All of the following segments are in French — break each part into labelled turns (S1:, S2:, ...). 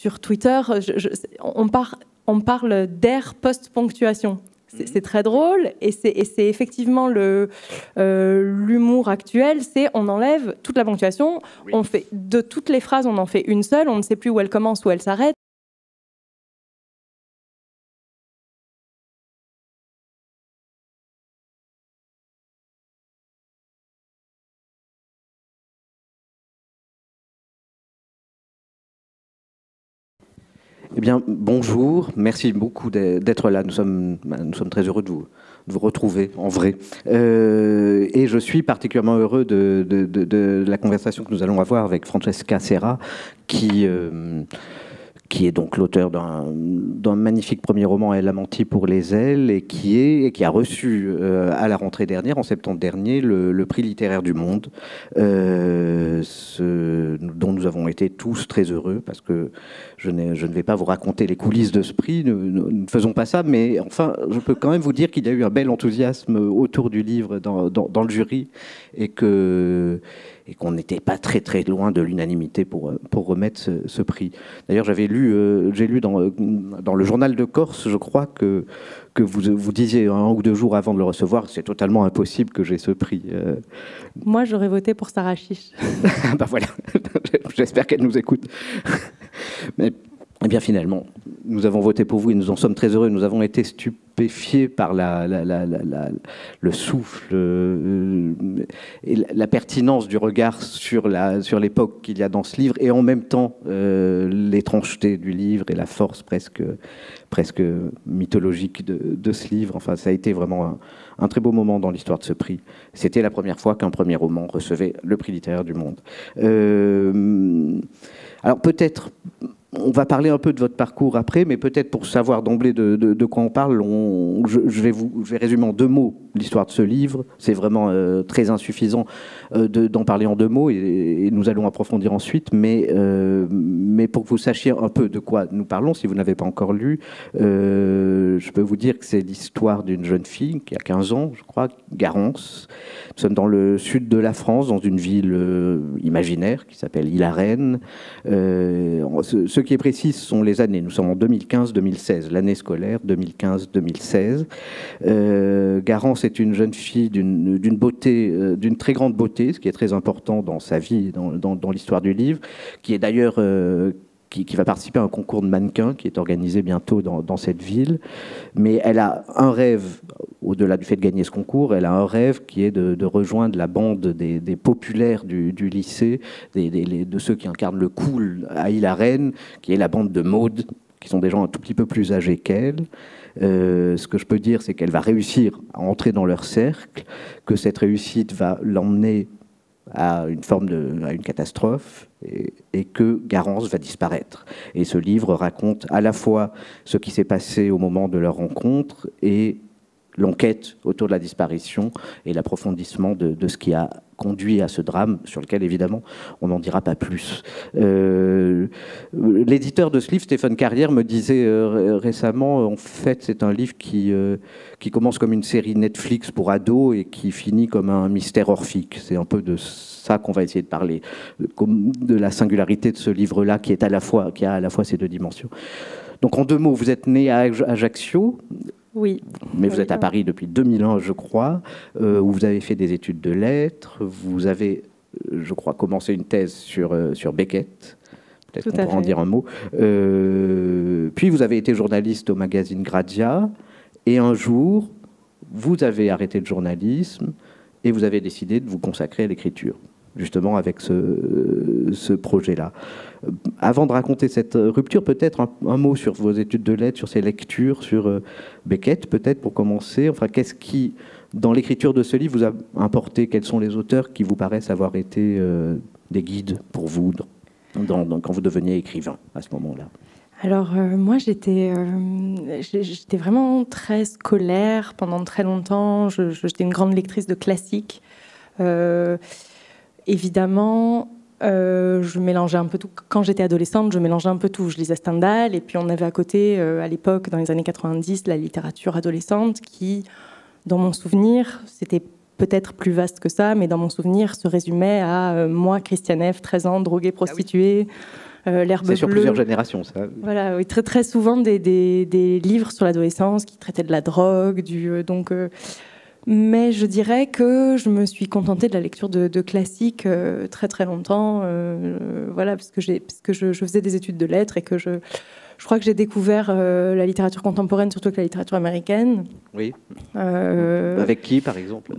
S1: sur Twitter, on parle d'ère post-ponctuation. C'est très drôle et c'est effectivement l'humour actuel, c'est on enlève toute la ponctuation, oui. On fait, de toutes les phrases, on en fait une seule, on ne sait plus où elle commence, où elle s'arrête.
S2: Eh bien, bonjour, merci beaucoup d'être là. Nous sommes très heureux de vous retrouver en vrai. Et je suis particulièrement heureux de la conversation que nous allons avoir avec Francesca Serra, qui est donc l'auteur d'un magnifique premier roman, Elle a menti pour les ailes, et qui a reçu à la rentrée dernière, en septembre dernier, le prix littéraire du Monde, dont nous avons été tous très heureux, parce que je ne vais pas vous raconter les coulisses de ce prix, nous ne faisons pas ça, mais enfin, je peux quand même vous dire qu'il y a eu un bel enthousiasme autour du livre dans le jury, et qu'on n'était pas très très loin de l'unanimité pour remettre ce prix. D'ailleurs, j'ai lu dans le journal de Corse, je crois, que vous disiez 1 ou 2 jours avant de le recevoir, c'est totalement impossible que j'ai ce prix.
S1: Moi, j'aurais voté pour Sarah Chiche.
S2: Ben voilà, j'espère qu'elle nous écoute. Mais eh bien, finalement, nous avons voté pour vous et nous en sommes très heureux. Nous avons été stupéfiés par le souffle et la pertinence du regard sur l'époque qu'il y a dans ce livre, et en même temps l'étrangeté du livre et la force presque mythologique de ce livre. Enfin, ça a été vraiment un très beau moment dans l'histoire de ce prix. C'était la première fois qu'un premier roman recevait le prix littéraire du Monde. Alors peut-être, on va parler un peu de votre parcours après, mais peut-être pour savoir d'emblée de quoi on parle, je vais résumer en 2 mots l'histoire de ce livre. C'est vraiment très insuffisant d'en parler en 2 mots, et nous allons approfondir ensuite, mais pour que vous sachiez un peu de quoi nous parlons, si vous n'avez pas encore lu, je peux vous dire que c'est l'histoire d'une jeune fille qui a 15 ans, je crois, Garance. Nous sommes dans le sud de la France, dans une ville imaginaire qui s'appelle Île-à-Rennes. Ce qui est précis, ce sont les années. Nous sommes en 2015-2016, l'année scolaire 2015-2016. Garance est une jeune fille d'une beauté, d'une très grande beauté, ce qui est très important dans sa vie, dans l'histoire du livre, qui est d'ailleurs qui va participer à un concours de mannequins qui est organisé bientôt dans cette ville. Mais elle a un rêve, au-delà du fait de gagner ce concours, elle a un rêve qui est de rejoindre la bande des populaires du lycée, de ceux qui incarnent le cool à Île-à-Rennes, qui est la bande de Maud, qui sont des gens un tout petit peu plus âgés qu'elle. Ce que je peux dire, c'est qu'elle va réussir à entrer dans leur cercle, que cette réussite va l'emmener à une catastrophe, et que Garance va disparaître. Et ce livre raconte à la fois ce qui s'est passé au moment de leur rencontre et l'enquête autour de la disparition et l'approfondissement de ce qui a conduit à ce drame, sur lequel, évidemment, on n'en dira pas plus. L'éditeur de ce livre, Stéphane Carrière, me disait récemment, en fait, c'est un livre qui commence comme une série Netflix pour ados et qui finit comme un mystère orphique. C'est un peu de ça qu'on va essayer de parler, de la singularité de ce livre-là, qui a à la fois ces 2 dimensions. Donc, en 2 mots, vous êtes né à Ajaccio.
S1: Oui.
S2: Mais vous êtes à Paris depuis 2001, je crois, où vous avez fait des études de lettres. Vous avez, je crois, commencé une thèse sur Beckett. Peut-être qu'on pourra en dire un mot. Puis vous avez été journaliste au magazine Grazia. Et un jour, vous avez arrêté le journalisme et vous avez décidé de vous consacrer à l'écriture, justement avec ce projet-là. Avant de raconter cette rupture, peut-être un mot sur vos études de lettres, sur ces lectures, sur Beckett, peut-être pour commencer. Enfin, qu'est-ce qui, dans l'écriture de ce livre, vous a importé? Quels sont les auteurs qui vous paraissent avoir été des guides pour vous quand vous deveniez écrivain à ce moment-là?
S1: Alors, moi, j'étais vraiment très scolaire pendant très longtemps. J'étais une grande lectrice de classiques. Évidemment, je mélangeais un peu tout. Quand j'étais adolescente, je mélangeais un peu tout. Je lisais Stendhal, et puis on avait à côté, à l'époque, dans les années 90, la littérature adolescente qui, dans mon souvenir, c'était peut-être plus vaste que ça, mais dans mon souvenir, se résumait à moi, Christiane F., 13 ans, droguée, prostituée. L'herbe bleue.
S2: C'est sur plusieurs générations, ça.
S1: Voilà, oui, très, très souvent des livres sur l'adolescence qui traitaient de la drogue, mais je dirais que je me suis contentée de la lecture de classiques très très longtemps, voilà, parce que je faisais des études de lettres et que je crois que j'ai découvert la littérature contemporaine, surtout que la littérature américaine.
S2: Oui. Avec qui, par exemple?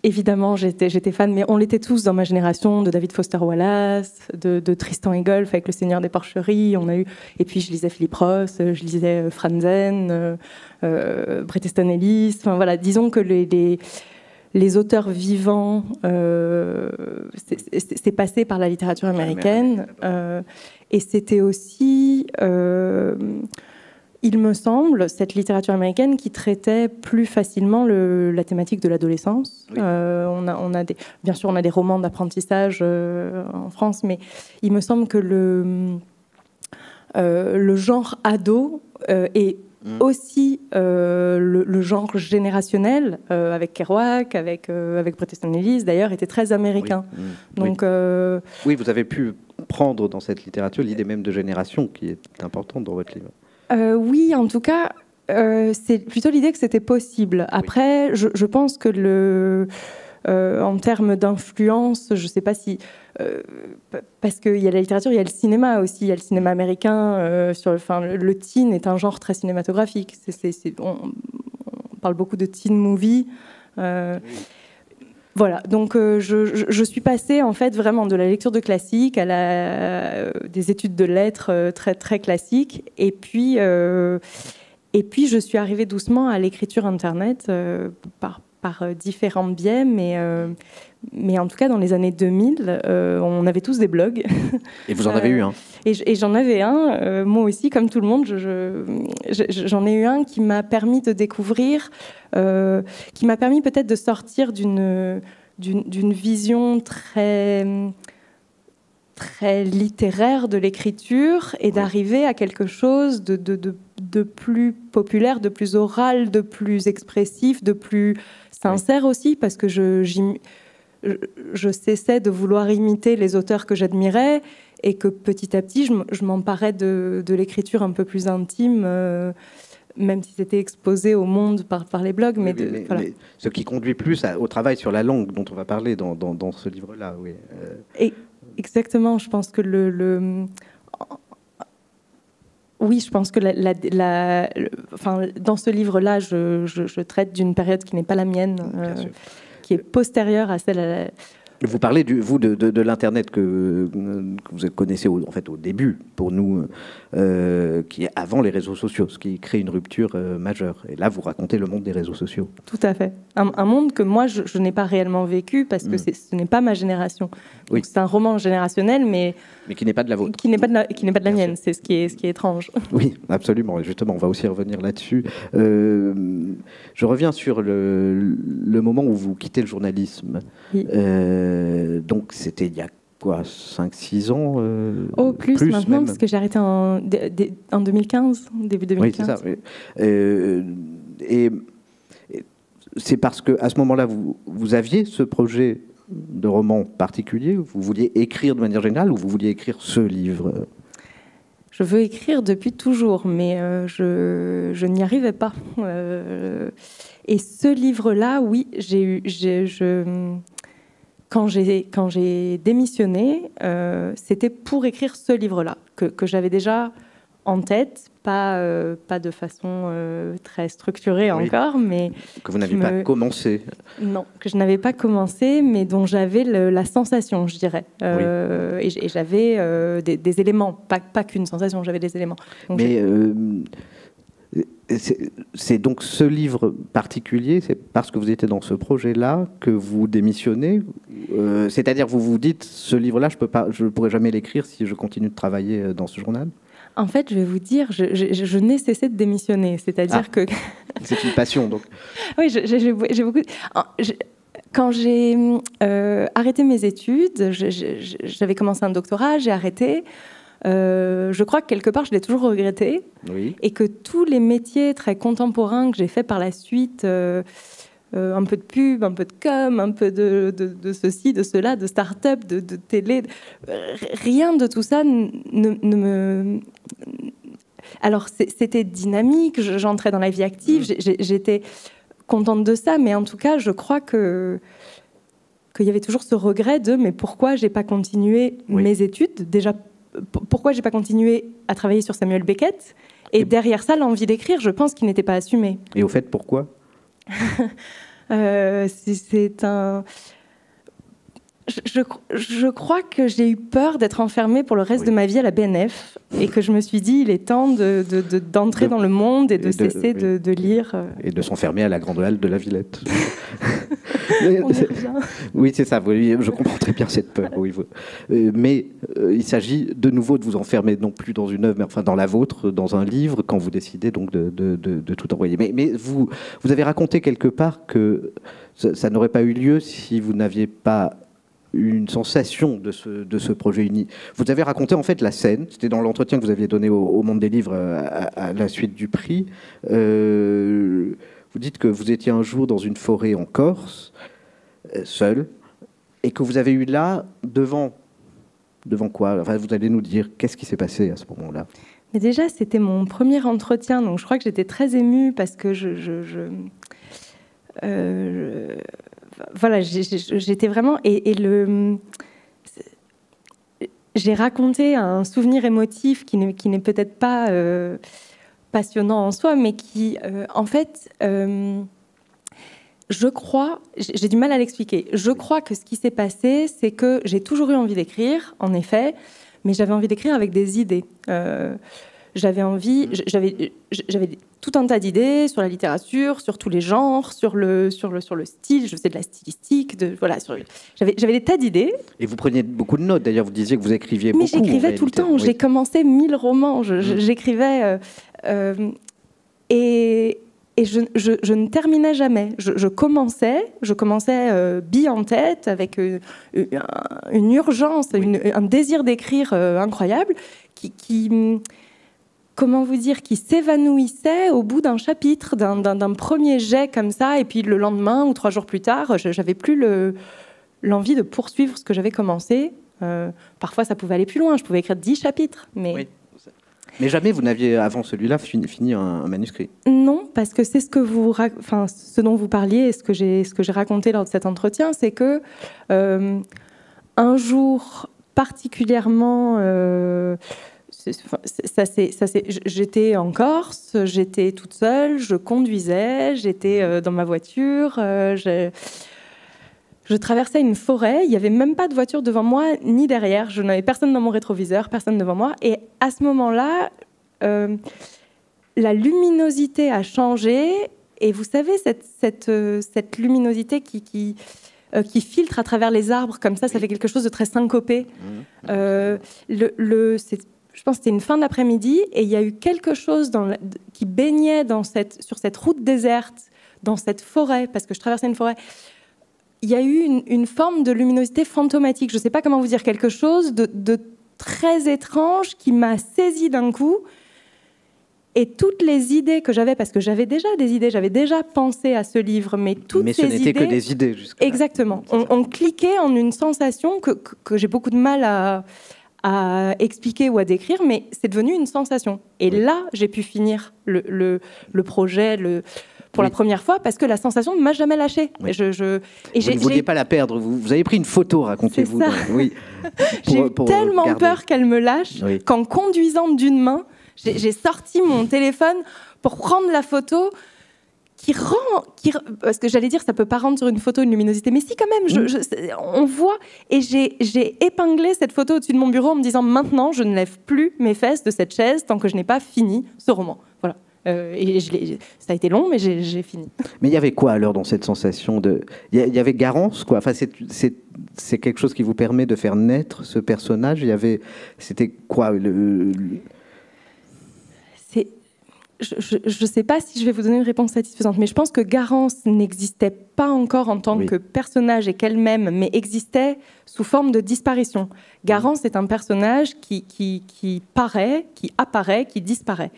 S1: Évidemment, j'étais fan, mais on l'était tous dans ma génération, de David Foster Wallace, de Tristan et Golf avec Le Seigneur des Porcheries. Et puis je lisais Philip Roth, je lisais Franzen, Bret Easton Ellis. Enfin voilà, disons que les auteurs vivants, c'est passé par la littérature américaine. Et c'était aussi, il me semble, cette littérature américaine qui traitait plus facilement la thématique de l'adolescence. Oui. Bien sûr, on a des romans d'apprentissage en France, mais il me semble que le genre ado est aussi le genre générationnel, avec Kerouac, avec Bret Easton Ellis, d'ailleurs, était très américain.
S2: Oui.
S1: Donc,
S2: oui, vous avez pu prendre dans cette littérature l'idée même de génération qui est importante dans votre livre.
S1: Oui, en tout cas, c'est plutôt l'idée que c'était possible. Après, oui. je pense que en termes d'influence, je ne sais pas si... parce qu'il y a la littérature, il y a le cinéma aussi. Il y a le cinéma américain. Le teen est un genre très cinématographique. On parle beaucoup de teen movie. Oui. Voilà, donc je suis passée en fait vraiment de la lecture de classiques à des études de lettres très, très classiques. Et puis je suis arrivée doucement à l'écriture Internet par différents biais, mais en tout cas, dans les années 2000, on avait tous des blogs.
S2: Et vous en avez eu un?
S1: Et j'en avais un, moi aussi, comme tout le monde. J'en ai eu un qui m'a permis de découvrir, qui m'a permis peut-être de sortir d'une vision très, très littéraire de l'écriture et d'arriver à quelque chose de plus populaire, de plus oral, de plus expressif, de plus sincère aussi, parce que je cessais de vouloir imiter les auteurs que j'admirais et que petit à petit, je m'emparais de l'écriture un peu plus intime, même si c'était exposé au monde par les blogs. Mais
S2: ce qui conduit plus au travail sur la langue dont on va parler dans ce livre-là. Oui.
S1: Exactement, je pense que oui, je pense que dans ce livre-là, je traite d'une période qui n'est pas la mienne, qui est postérieure à celle...
S2: Vous parlez, de l'Internet que vous connaissez au début, pour nous, qui est avant les réseaux sociaux, ce qui crée une rupture majeure. Et là, vous racontez le monde des réseaux sociaux.
S1: Tout à fait. Un monde que moi, je n'ai pas réellement vécu, parce que ce n'est pas ma génération. Oui. C'est un roman générationnel, mais
S2: qui n'est pas de la vôtre.
S1: Qui n'est pas de la mienne, c'est ce qui est étrange.
S2: Oui, absolument. Et justement, on va aussi revenir là-dessus. Je reviens sur le moment où vous quittez le journalisme. Oui. Donc, c'était il y a quoi, 5-6 ans
S1: plus maintenant, même. Parce que j'ai arrêté en 2015, début 2015.
S2: Oui, c'est ça. Oui. Et c'est parce qu'à ce moment-là, vous aviez ce projet de roman particulier, vous vouliez écrire de manière générale ou vous vouliez écrire ce livre?
S1: Je veux écrire depuis toujours, mais je n'y arrivais pas. Et ce livre-là, oui, quand j'ai démissionné, c'était pour écrire ce livre-là, que j'avais déjà en tête, pas de façon très structurée encore, mais...
S2: Que vous n'aviez pas commencé.
S1: Non, que je n'avais pas commencé, mais dont j'avais la sensation, je dirais. Oui. Et j'avais des éléments, pas qu'une sensation, j'avais des éléments. Donc
S2: mais c'est donc ce livre particulier, c'est parce que vous étiez dans ce projet-là que vous démissionnez, c'est-à-dire vous vous dites, ce livre-là, je ne pourrai jamais l'écrire si je continue de travailler dans ce journal?
S1: En fait, je vais vous dire, je n'ai cessé de démissionner. C'est-à-dire que...
S2: C'est une passion, donc.
S1: Oui, j'ai beaucoup... Quand j'ai arrêté mes études, j'avais commencé un doctorat, j'ai arrêté. Je crois que quelque part, je l'ai toujours regretté.
S2: Oui.
S1: Et que tous les métiers très contemporains que j'ai faits par la suite un peu de pub, un peu de com, un peu de ceci, de cela, de start-up, de télé. Rien de tout ça ne me... Alors, c'était dynamique, j'entrais dans la vie active, j'étais contente de ça, mais en tout cas, je crois qu'il y avait toujours ce regret de mais pourquoi j'ai pas continué mes études, déjà pourquoi j'ai pas continué à travailler sur Samuel Beckett, et derrière ça l'envie d'écrire, je pense qu'il n'était pas assumé.
S2: Et au fait, pourquoi
S1: c'est un... Je crois que j'ai eu peur d'être enfermée pour le reste de ma vie à la BNF et que je me suis dit il est temps d'entrer dans le monde et de cesser de lire.
S2: Et de s'enfermer à la grande halle de la Villette.
S1: On y revient.
S2: Oui, c'est ça. Oui, je comprends très bien cette peur. Oui. Mais il s'agit de nouveau de vous enfermer non plus dans une œuvre, mais enfin dans la vôtre, dans un livre, quand vous décidez donc de tout envoyer. Mais vous avez raconté quelque part que ça n'aurait pas eu lieu si vous n'aviez pas une sensation de ce projet uni. Vous avez raconté en fait la scène, c'était dans l'entretien que vous aviez donné au Monde des Livres à la suite du prix. Vous dites que vous étiez un jour dans une forêt en Corse, seul, et que vous avez eu là, devant quoi? Enfin, vous allez nous dire, qu'est-ce qui s'est passé à ce moment-là?
S1: Mais déjà, c'était mon premier entretien, donc je crois que j'étais très émue parce que voilà, j'étais vraiment... j'ai raconté un souvenir émotif qui n'est peut-être pas passionnant en soi, mais qui, en fait, je crois... J'ai du mal à l'expliquer. Je crois que ce qui s'est passé, c'est que j'ai toujours eu envie d'écrire, en effet, mais j'avais envie d'écrire avec des idées. J'avais tout un tas d'idées sur la littérature, sur tous les genres, sur le style. Je faisais de la stylistique, voilà. J'avais des tas d'idées.
S2: Et vous preniez beaucoup de notes. D'ailleurs, vous disiez que vous écriviez beaucoup.
S1: Mais j'écrivais tout le temps. Oui. J'ai commencé 1000 romans. J'écrivais et je ne terminais jamais. Je commençais bille en tête, avec une urgence, un désir d'écrire incroyable qui comment vous dire, qui s'évanouissait au bout d'un chapitre, d'un premier jet comme ça, et puis le lendemain ou 3 jours plus tard, j'avais plus l'envie de poursuivre ce que j'avais commencé. Parfois, ça pouvait aller plus loin, je pouvais écrire 10 chapitres. Mais
S2: jamais vous n'aviez, avant celui-là, fini un manuscrit?
S1: Non, parce que c'est ce dont vous parliez et ce que j'ai raconté lors de cet entretien, c'est que un jour particulièrement... j'étais en Corse, j'étais toute seule, je conduisais, j'étais dans ma voiture, je traversais une forêt, il n'y avait même pas de voiture devant moi ni derrière, je n'avais personne dans mon rétroviseur, personne devant moi, et à ce moment-là, la luminosité a changé, et vous savez, cette luminosité qui filtre à travers les arbres, comme ça fait quelque chose de très syncopé. Je pense que c'était une fin d'après-midi et il y a eu quelque chose qui baignait sur cette route déserte, dans cette forêt, parce que je traversais une forêt. Il y a eu une forme de luminosité fantomatique. Je ne sais pas comment vous dire, quelque chose de très étrange qui m'a saisie d'un coup. Et toutes les idées que j'avais, parce que j'avais déjà des idées, j'avais déjà pensé à ce livre, mais toutes ces idées... Mais ce n'était que des idées jusqu'à... Exactement. On cliquait en une sensation que j'ai beaucoup de mal à expliquer ou à décrire, mais c'est devenu une sensation. Et là, j'ai pu finir le projet pour la première fois, parce que la sensation ne m'a jamais lâchée. Oui. Vous ne vouliez pas la perdre. Vous avez pris une photo, racontez-vous. Oui. J'ai eu tellement peur qu'elle me lâche qu'en conduisant d'une main, j'ai sorti mon téléphone pour prendre la photo parce que j'allais dire, ça peut pas rendre sur une photo une luminosité, mais si quand même, on voit, et j'ai épinglé cette photo au-dessus de mon bureau en me disant, maintenant, je ne lève plus mes fesses de cette chaise tant que je n'ai pas fini ce roman. Voilà. Et ça a été long, mais j'ai fini. Mais il y avait quoi alors dans cette sensation il y avait Garance, quoi. Enfin, c'est quelque chose qui vous permet de faire naître ce personnage. C'était quoi Je ne sais pas si je vais vous donner une réponse satisfaisante, mais je pense que Garance n'existait pas encore en tant que personnage et qu'elle-même, mais existait sous forme de disparition. Garance est un personnage qui apparaît, qui disparaît.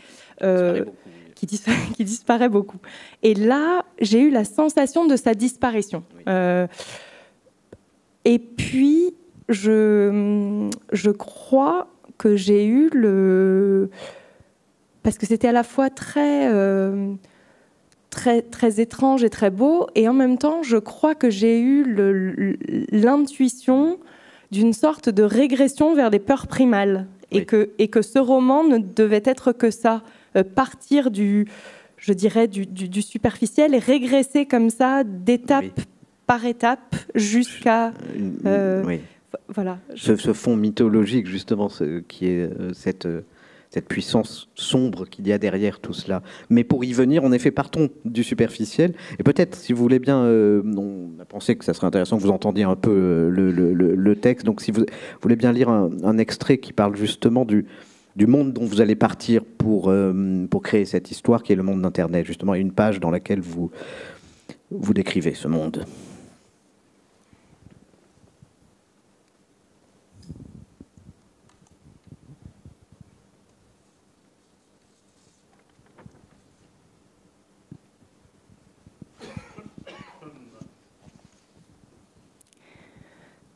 S1: Qui qui disparaît beaucoup. Et là, j'ai eu la sensation de sa disparition. Et puis, je crois que j'ai eu parce que c'était à la fois très étrange et très beau, et en même temps, je crois que j'ai eu l'intuition d'une sorte de régression vers des peurs primales, et que ce roman ne devait être que ça, partir du superficiel et régresser comme ça, d'étape par étape, jusqu'à... voilà.
S2: Ce fond mythologique, justement, qui est cette puissance sombre qu'il y a derrière tout cela. Mais pour y venir, en effet, partons du superficiel. Et peut-être, si vous voulez bien, on a pensé que ça serait intéressant que vous entendiez un peu le texte. Donc, si vous voulez bien lire un extrait qui parle justement du monde dont vous allez partir pour créer cette histoire, qui est le monde d'Internet. Justement, il y a une page dans laquelle vous décrivez ce monde.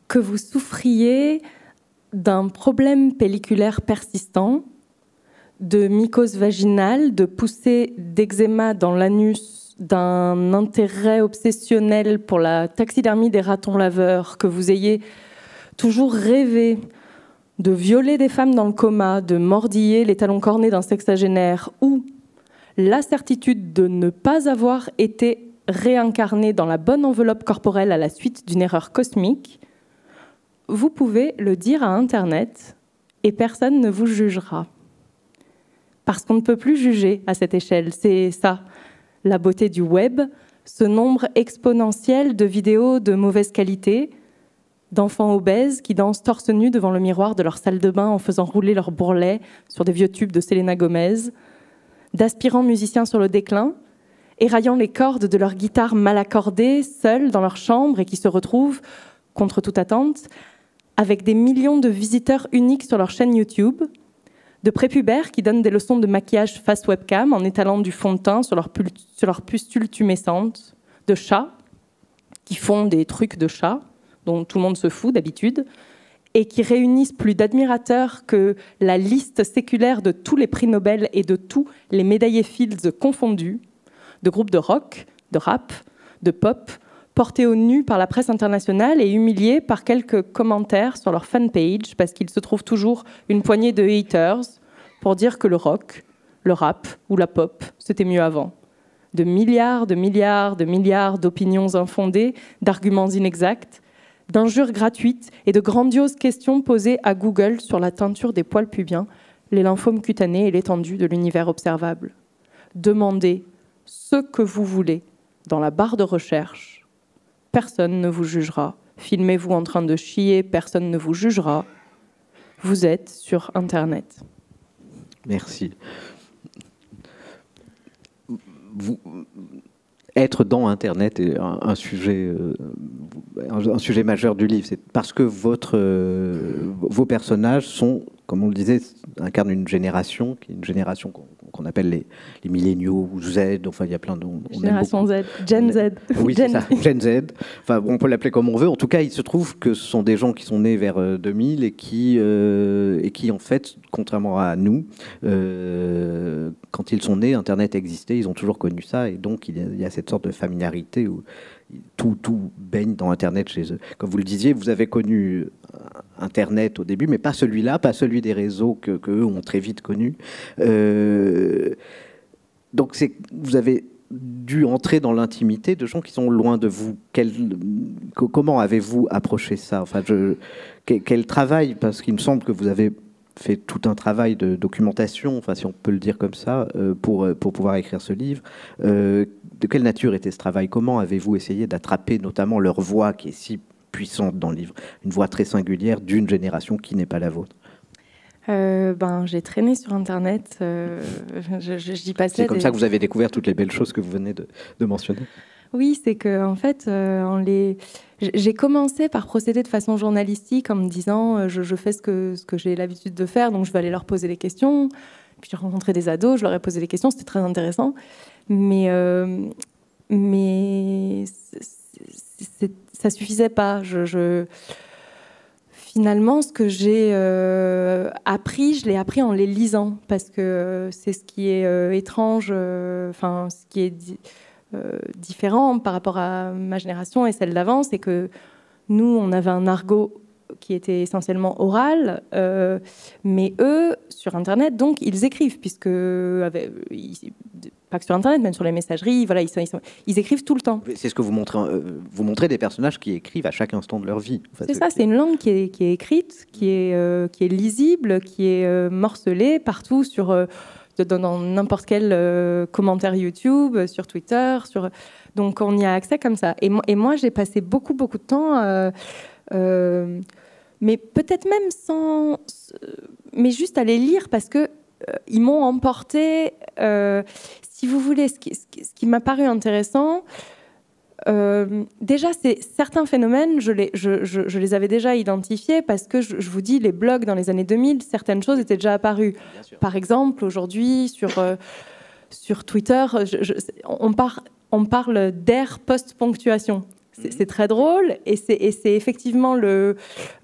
S1: Que vous souffriez d'un problème pelliculaire persistant, de mycose vaginale, de poussée d'eczéma dans l'anus, d'un intérêt obsessionnel pour la taxidermie des ratons laveurs, que vous ayez toujours rêvé de violer des femmes dans le coma, de mordiller les talons cornés d'un sexagénaire, ou la certitude de ne pas avoir été réincarné dans la bonne enveloppe corporelle à la suite d'une erreur cosmique, vous pouvez le dire à Internet et personne ne vous jugera. Parce qu'on ne peut plus juger à cette échelle. C'est ça, la beauté du web, ce nombre exponentiel de vidéos de mauvaise qualité, d'enfants obèses qui dansent torse nu devant le miroir de leur salle de bain en faisant rouler leur bourrelet sur des vieux tubes de Selena Gomez, d'aspirants musiciens sur le déclin, éraillant les cordes de leur guitare mal accordée, seuls dans leur chambre et qui se retrouvent, contre toute attente, avec des millions de visiteurs uniques sur leur chaîne YouTube, de prépubères qui donnent des leçons de maquillage face webcam en étalant du fond de teint sur leur pustule tumescente, de chats qui font des trucs de chats dont tout le monde se fout d'habitude, et qui réunissent plus d'admirateurs que la liste séculaire de tous les prix Nobel et de tous les médaillés Fields confondus, de groupes de rock, de rap, de pop, portés au nu par la presse internationale et humiliés par quelques commentaires sur leur fanpage parce qu'il se trouve toujours une poignée de haters pour dire que le rock, le rap ou la pop, c'était mieux avant. De milliards d'opinions infondées, d'arguments inexacts, d'injures gratuites et de grandioses questions posées à Google sur la teinture des poils pubiens, les lymphomes cutanés et l'étendue de l'univers observable. Demandez ce que vous voulez dans la barre de recherche. Personne ne vous jugera. Filmez-vous en train de chier, personne ne vous jugera. Vous êtes sur Internet.
S2: Merci. Être dans Internet est un sujet majeur du livre. C'est parce que vos personnages sont, comme on le disait, incarnent une génération, qui est une génération qu'on appelle les milléniaux ou Z. Enfin, il y a plein de...
S1: Génération Z, Gen Z.
S2: Oui, c'est ça, Gen Z. Enfin, on peut l'appeler comme on veut. En tout cas, il se trouve que ce sont des gens qui sont nés vers 2000 et qui, en fait, contrairement à nous, quand ils sont nés, Internet existait, ils ont toujours connu ça. Et donc, il y a cette sorte de familiarité où tout baigne dans Internet chez eux. Comme vous le disiez, vous avez connu Internet au début, mais pas celui-là, pas celui des réseaux qu'eux ont très vite connu. Donc vous avez dû entrer dans l'intimité de gens qui sont loin de vous. Comment avez-vous approché ça? Enfin, quel travail? Parce qu'il me semble que vous avez fait tout un travail de documentation, enfin, si on peut le dire comme ça, pour pouvoir écrire ce livre. De quelle nature était ce travail? Comment avez-vous essayé d'attraper notamment leur voix qui est si puissante dans le livre, une voix très singulière d'une génération qui n'est pas la vôtre?
S1: J'ai traîné sur Internet, j'y passais...
S2: C'est comme ça que vous avez découvert toutes les belles choses que vous venez de mentionner?
S1: Oui, c'est que en fait, j'ai commencé par procéder de façon journalistique en me disant je fais ce que j'ai l'habitude de faire, donc je vais aller leur poser des questions. Puis j'ai rencontré des ados, je leur ai posé des questions, c'était très intéressant. Mais ça suffisait pas. Finalement, ce que j'ai appris, je l'ai appris en les lisant, parce que c'est ce qui est étrange, ce qui est différent par rapport à ma génération et celle d'avant, c'est que nous, on avait un argot qui était essentiellement oral, mais eux, sur Internet, donc, ils écrivent, puisque pas que sur Internet, même sur les messageries, voilà, ils écrivent tout le temps.
S2: C'est ce que vous montrez des personnages qui écrivent à chaque instant de leur vie.
S1: Enfin, c'est ça, c'est une langue qui est écrite, qui est lisible, qui est morcelée partout dans n'importe quel commentaire YouTube, sur Twitter. Donc on y a accès comme ça. Et moi, j'ai passé beaucoup de temps... mais peut-être même sans... Mais juste à les lire parce que ils m'ont emporté... si vous voulez, ce qui m'a paru intéressant, déjà, c'est certains phénomènes, je les avais déjà identifiés parce que je vous dis, les blogs dans les années 2000, certaines choses étaient déjà apparues. Par exemple, aujourd'hui, sur Twitter, on parle d'ère post-ponctuation. C'est très drôle et c'est effectivement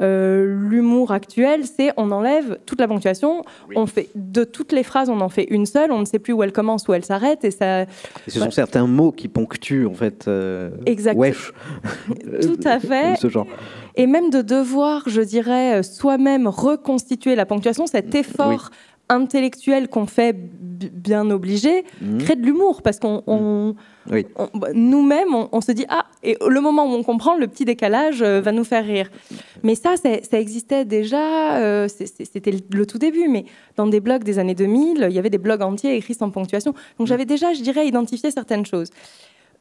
S1: l'humour actuel, c'est on enlève toute la ponctuation, on fait de toutes les phrases, on en fait une seule, on ne sait plus où elle commence, où elle s'arrête et ce
S2: sont certains mots qui ponctuent en fait.
S1: Exactement.
S2: Wesh.
S1: Tout à fait.
S2: Ce genre.
S1: Et même de devoir, je dirais, soi-même reconstituer la ponctuation, cet effort intellectuel qu'on fait bien obligé, crée de l'humour parce qu'on nous-mêmes, on se dit et le moment où on comprend, le petit décalage va nous faire rire. Mais ça existait déjà, c'était le tout début, mais dans des blogs des années 2000, il y avait des blogs entiers écrits sans ponctuation. Donc j'avais déjà, je dirais, identifié certaines choses.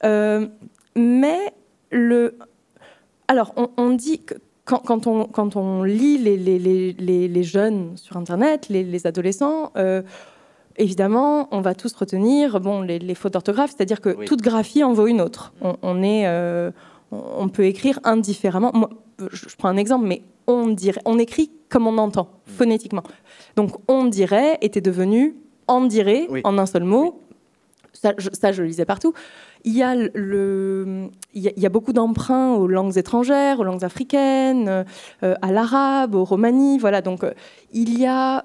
S1: Alors, on dit que quand on lit les jeunes sur Internet, les adolescents, évidemment, on va tous retenir les fautes d'orthographe, c'est-à-dire que toute graphie en vaut une autre. On peut écrire indifféremment. Moi, je prends un exemple, mais on écrit comme on entend, phonétiquement. Donc, on dirait était devenu on dirait en un seul mot. Ça, je le lisais partout. Il y a beaucoup d'emprunts aux langues étrangères, aux langues africaines, à l'arabe, au romani. Voilà, donc il y a,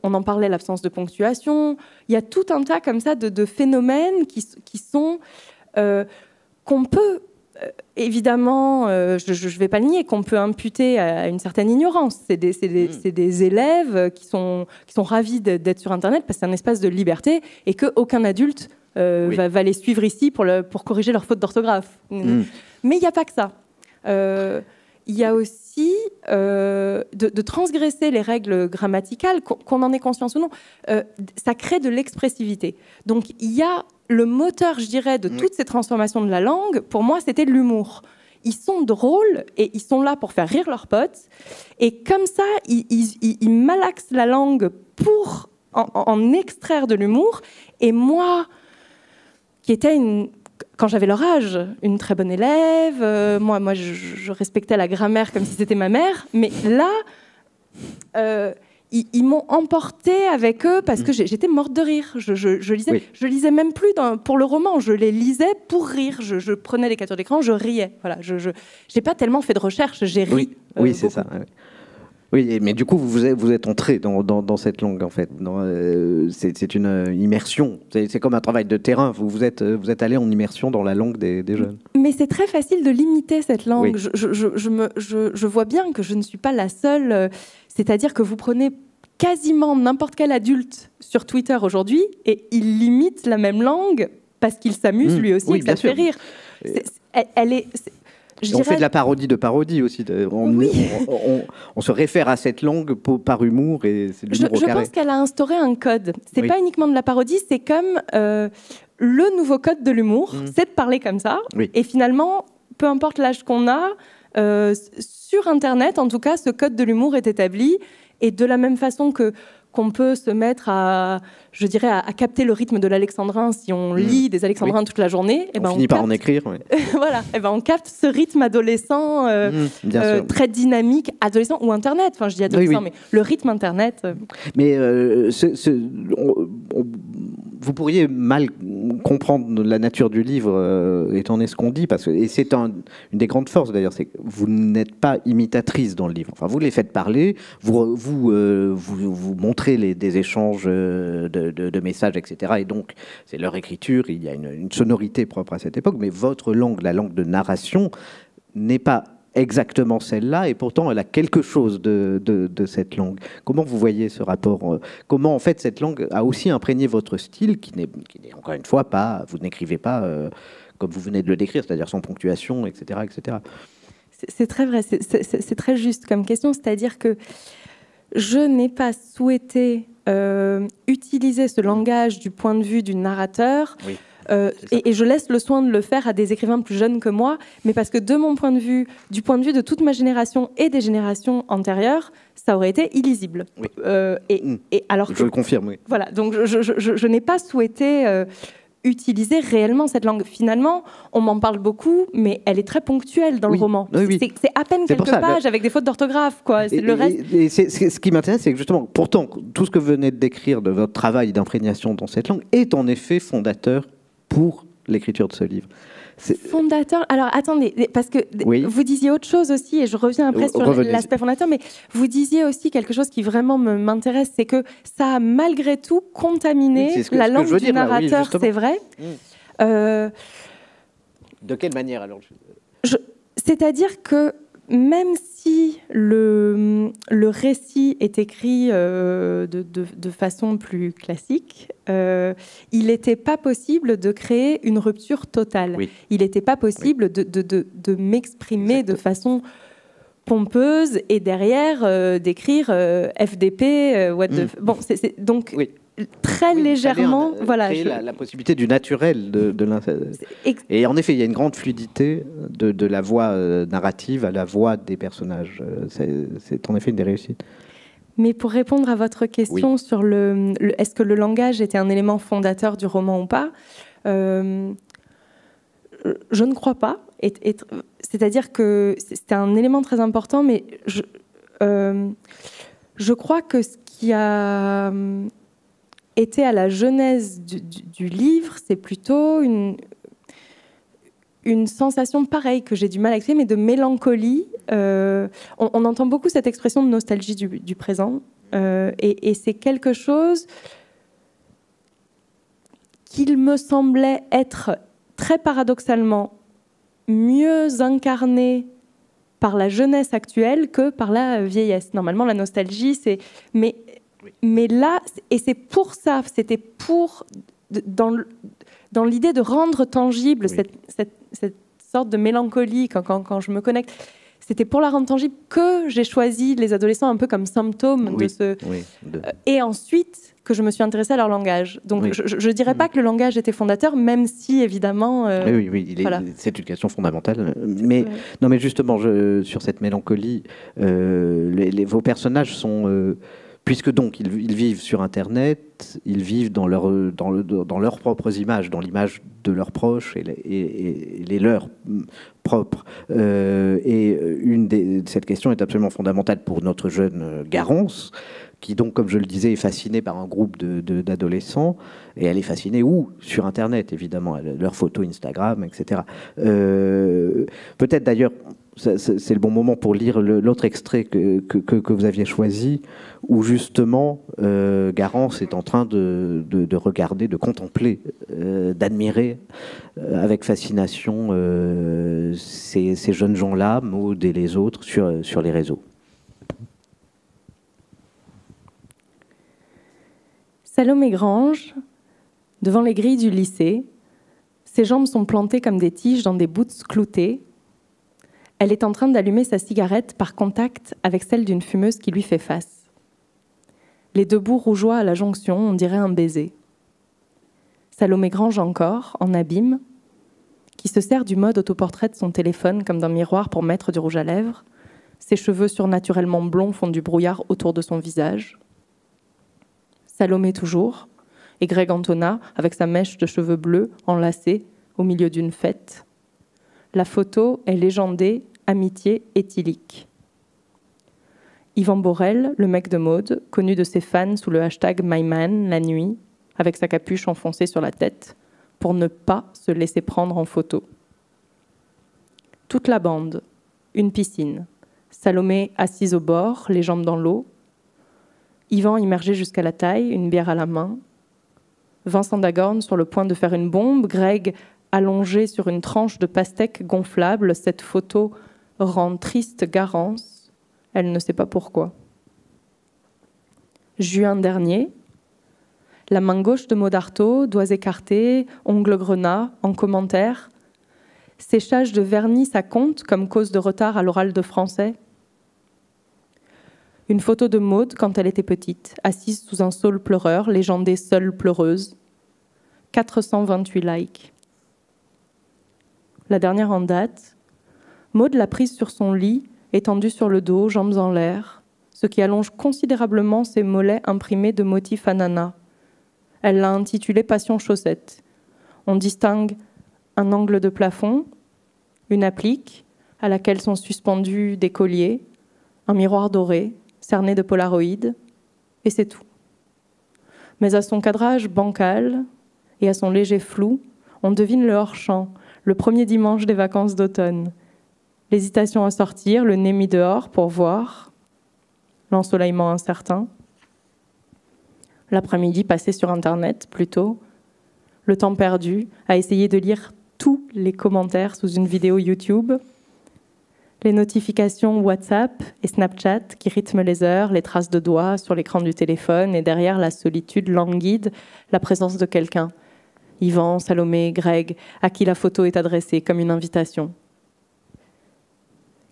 S1: on en parlait, l'absence de ponctuation. Il y a tout un tas comme ça de phénomènes qui sont qu'on peut évidemment, je ne vais pas le nier, qu'on peut imputer à une certaine ignorance. C'est des élèves qui sont ravis d'être sur Internet parce que c'est un espace de liberté et qu'aucun adulte va les suivre ici pour corriger leurs fautes d'orthographe. Mais il n'y a pas que ça. Il y a aussi de transgresser les règles grammaticales, qu'on en ait conscience ou non. Ça crée de l'expressivité. Donc il y a le moteur, je dirais, de toutes ces transformations de la langue, pour moi, c'était l'humour. Ils sont drôles et ils sont là pour faire rire leurs potes. Et comme ça, ils malaxent la langue pour en extraire de l'humour. Et moi, qui étais quand j'avais leur âge, une très bonne élève, moi je respectais la grammaire comme si c'était ma mère, mais là, ils m'ont emportée avec eux parce que j'étais morte de rire. Je lisais même plus pour le roman, je les lisais pour rire. Je prenais les captures d'écran, je riais. Voilà, je n'ai pas tellement fait de recherche, j'ai ri.
S2: Oui, c'est ça. Oui, mais du coup, vous êtes entré dans cette langue, en fait. C'est une immersion. C'est comme un travail de terrain. Vous êtes allé en immersion dans la langue des jeunes.
S1: Mais c'est très facile de limiter cette langue. Oui. Je vois bien que je ne suis pas la seule. C'est-à-dire que vous prenez quasiment n'importe quel adulte sur Twitter aujourd'hui et il limite la même langue parce qu'il s'amuse lui aussi et que ça fait rire.
S2: On fait de la parodie de parodie aussi. On se réfère à cette langue par humour et c'est de l'humour au carré.
S1: Je pense qu'elle a instauré un code. C'est pas uniquement de la parodie, c'est comme le nouveau code de l'humour, c'est de parler comme ça. Et finalement, peu importe l'âge qu'on a, sur Internet, en tout cas, ce code de l'humour est établi. Et de la même façon qu'on peut se mettre à capter le rythme de l'alexandrin si on lit des alexandrins toute la journée.
S2: On finit par en écrire. Oui.
S1: Voilà, on capte ce rythme adolescent très dynamique, adolescent ou Internet. Enfin, je dis adolescent, mais le rythme Internet.
S2: Mais vous pourriez mal comprendre la nature du livre, étant donné ce qu'on dit, et c'est une des grandes forces d'ailleurs, c'est que vous n'êtes pas imitatrice dans le livre. Enfin, vous les faites parler, vous montrez des échanges de messages, etc. Et donc, c'est leur écriture, il y a une sonorité propre à cette époque, mais votre langue, la langue de narration, n'est pas exactement celle-là, et pourtant elle a quelque chose de cette langue. Comment vous voyez ce rapport? Comment en fait cette langue a aussi imprégné votre style, qui n'est encore une fois pas, vous n'écrivez pas comme vous venez de le décrire, c'est-à-dire sans ponctuation, etc., etc.
S1: C'est très vrai, c'est très juste comme question, c'est-à-dire que je n'ai pas souhaité utiliser ce langage du point de vue du narrateur. Oui. Et je laisse le soin de le faire à des écrivains plus jeunes que moi, mais parce que de mon point de vue, du point de vue de toute ma génération et des générations antérieures, ça aurait été illisible.
S2: Oui.
S1: Et alors
S2: je le confirme, oui.
S1: Voilà, donc je n'ai pas souhaité utiliser réellement cette langue. Finalement, on m'en parle beaucoup, mais elle est très ponctuelle dans le roman. Oui. C'est à peine quelques pages avec des fautes d'orthographe, quoi.
S2: Ce qui m'intéresse, c'est que justement, pourtant, tout ce que vous venez de décrire de votre travail d'imprégnation dans cette langue est en effet fondateur pour l'écriture de ce livre.
S1: Fondateur. Alors attendez, parce que vous disiez autre chose aussi, et je reviens après sur l'aspect fondateur, mais vous disiez aussi quelque chose qui vraiment m'intéresse, c'est que ça a malgré tout contaminé la langue du narrateur, c'est vrai.
S2: De quelle manière alors?
S1: C'est-à-dire que même si le récit est écrit de façon plus classique, il n'était pas possible de créer une rupture totale. Oui. Il n'était pas possible de m'exprimer de façon pompeuse et derrière d'écrire FDP, what the... Bon, donc... Oui. Très légèrement, voilà.
S2: La possibilité du naturel de et en effet, il y a une grande fluidité de la voix narrative à la voix des personnages. C'est en effet une des réussites.
S1: Mais pour répondre à votre question sur est-ce que le langage était un élément fondateur du roman ou pas, je ne crois pas. C'est-à-dire que c'était un élément très important, mais je crois que ce qui a été à la genèse du livre, c'est plutôt une sensation pareille que j'ai du mal à exprimer, mais de mélancolie. On entend beaucoup cette expression de nostalgie du présent, et c'est quelque chose qu'il me semblait être très paradoxalement mieux incarné par la jeunesse actuelle que par la vieillesse. Normalement, la nostalgie, c'est... Mais là, et c'est pour ça, c'était pour, dans l'idée de rendre tangible cette sorte de mélancolie quand je me connecte, c'était pour la rendre tangible que j'ai choisi les adolescents un peu comme symptômes de ce... Et ensuite, que je me suis intéressée à leur langage. Donc, je ne dirais pas que le langage était fondateur, même si, évidemment...
S2: c'est une question fondamentale. Mais, non, mais justement, sur cette mélancolie, vos personnages sont... puisque donc ils vivent sur Internet, ils vivent dans leurs propres images, dans l'image de leurs proches et les leurs propres. Cette question est absolument fondamentale pour notre jeune Garance, qui donc, comme je le disais, est fascinée par un groupe d'adolescents, et elle est fascinée sur Internet, évidemment, leurs photos Instagram, etc. Peut-être d'ailleurs, c'est le bon moment pour lire l'autre extrait que vous aviez choisi, où justement Garance est en train de regarder, de contempler, d'admirer avec fascination ces jeunes gens-là, Maud et les autres, sur les réseaux.
S1: Salomé Grange, devant les grilles du lycée, ses jambes sont plantées comme des tiges dans des boots cloutés. Elle est en train d'allumer sa cigarette par contact avec celle d'une fumeuse qui lui fait face. Les deux bouts rougeoient à la jonction, on dirait un baiser. Salomé Grange encore, en abîme, qui se sert du mode autoportrait de son téléphone comme d'un miroir pour mettre du rouge à lèvres. Ses cheveux surnaturellement blonds font du brouillard autour de son visage. Salomé toujours, et Greg Antona avec sa mèche de cheveux bleus enlacée au milieu d'une fête. La photo est légendée amitié éthylique. Yvan Borel, le mec de Maud, connu de ses fans sous le hashtag MyMan la nuit, avec sa capuche enfoncée sur la tête, pour ne pas se laisser prendre en photo. Toute la bande, une piscine, Salomé assise au bord, les jambes dans l'eau, Yvan immergé jusqu'à la taille, une bière à la main, Vincent Dagorn sur le point de faire une bombe, Greg allongé sur une tranche de pastèque gonflable. Cette photo rend triste Garance, elle ne sait pas pourquoi. Juin dernier, la main gauche de Maud Artaud, doigts écartés, ongles grenats, en commentaire. Séchage de vernis, ça compte comme cause de retard à l'oral de français. Une photo de Maud quand elle était petite, assise sous un saule pleureur, légendée seule pleureuse. 428 likes. La dernière en date, Maud l'a prise sur son lit, étendue sur le dos, jambes en l'air, ce qui allonge considérablement ses mollets imprimés de motifs ananas. Elle l'a intitulé Passion chaussette. On distingue un angle de plafond, une applique à laquelle sont suspendus des colliers, un miroir doré, cerné de polaroïdes, et c'est tout. Mais à son cadrage bancal et à son léger flou, on devine le hors-champ, le premier dimanche des vacances d'automne. L'hésitation à sortir, le nez mis dehors pour voir, l'ensoleillement incertain. L'après-midi passé sur Internet, plutôt, le temps perdu à essayer de lire tous les commentaires sous une vidéo YouTube, les notifications WhatsApp et Snapchat qui rythment les heures, les traces de doigts sur l'écran du téléphone et derrière la solitude languide, la présence de quelqu'un. Yvan, Salomé, Greg, à qui la photo est adressée comme une invitation.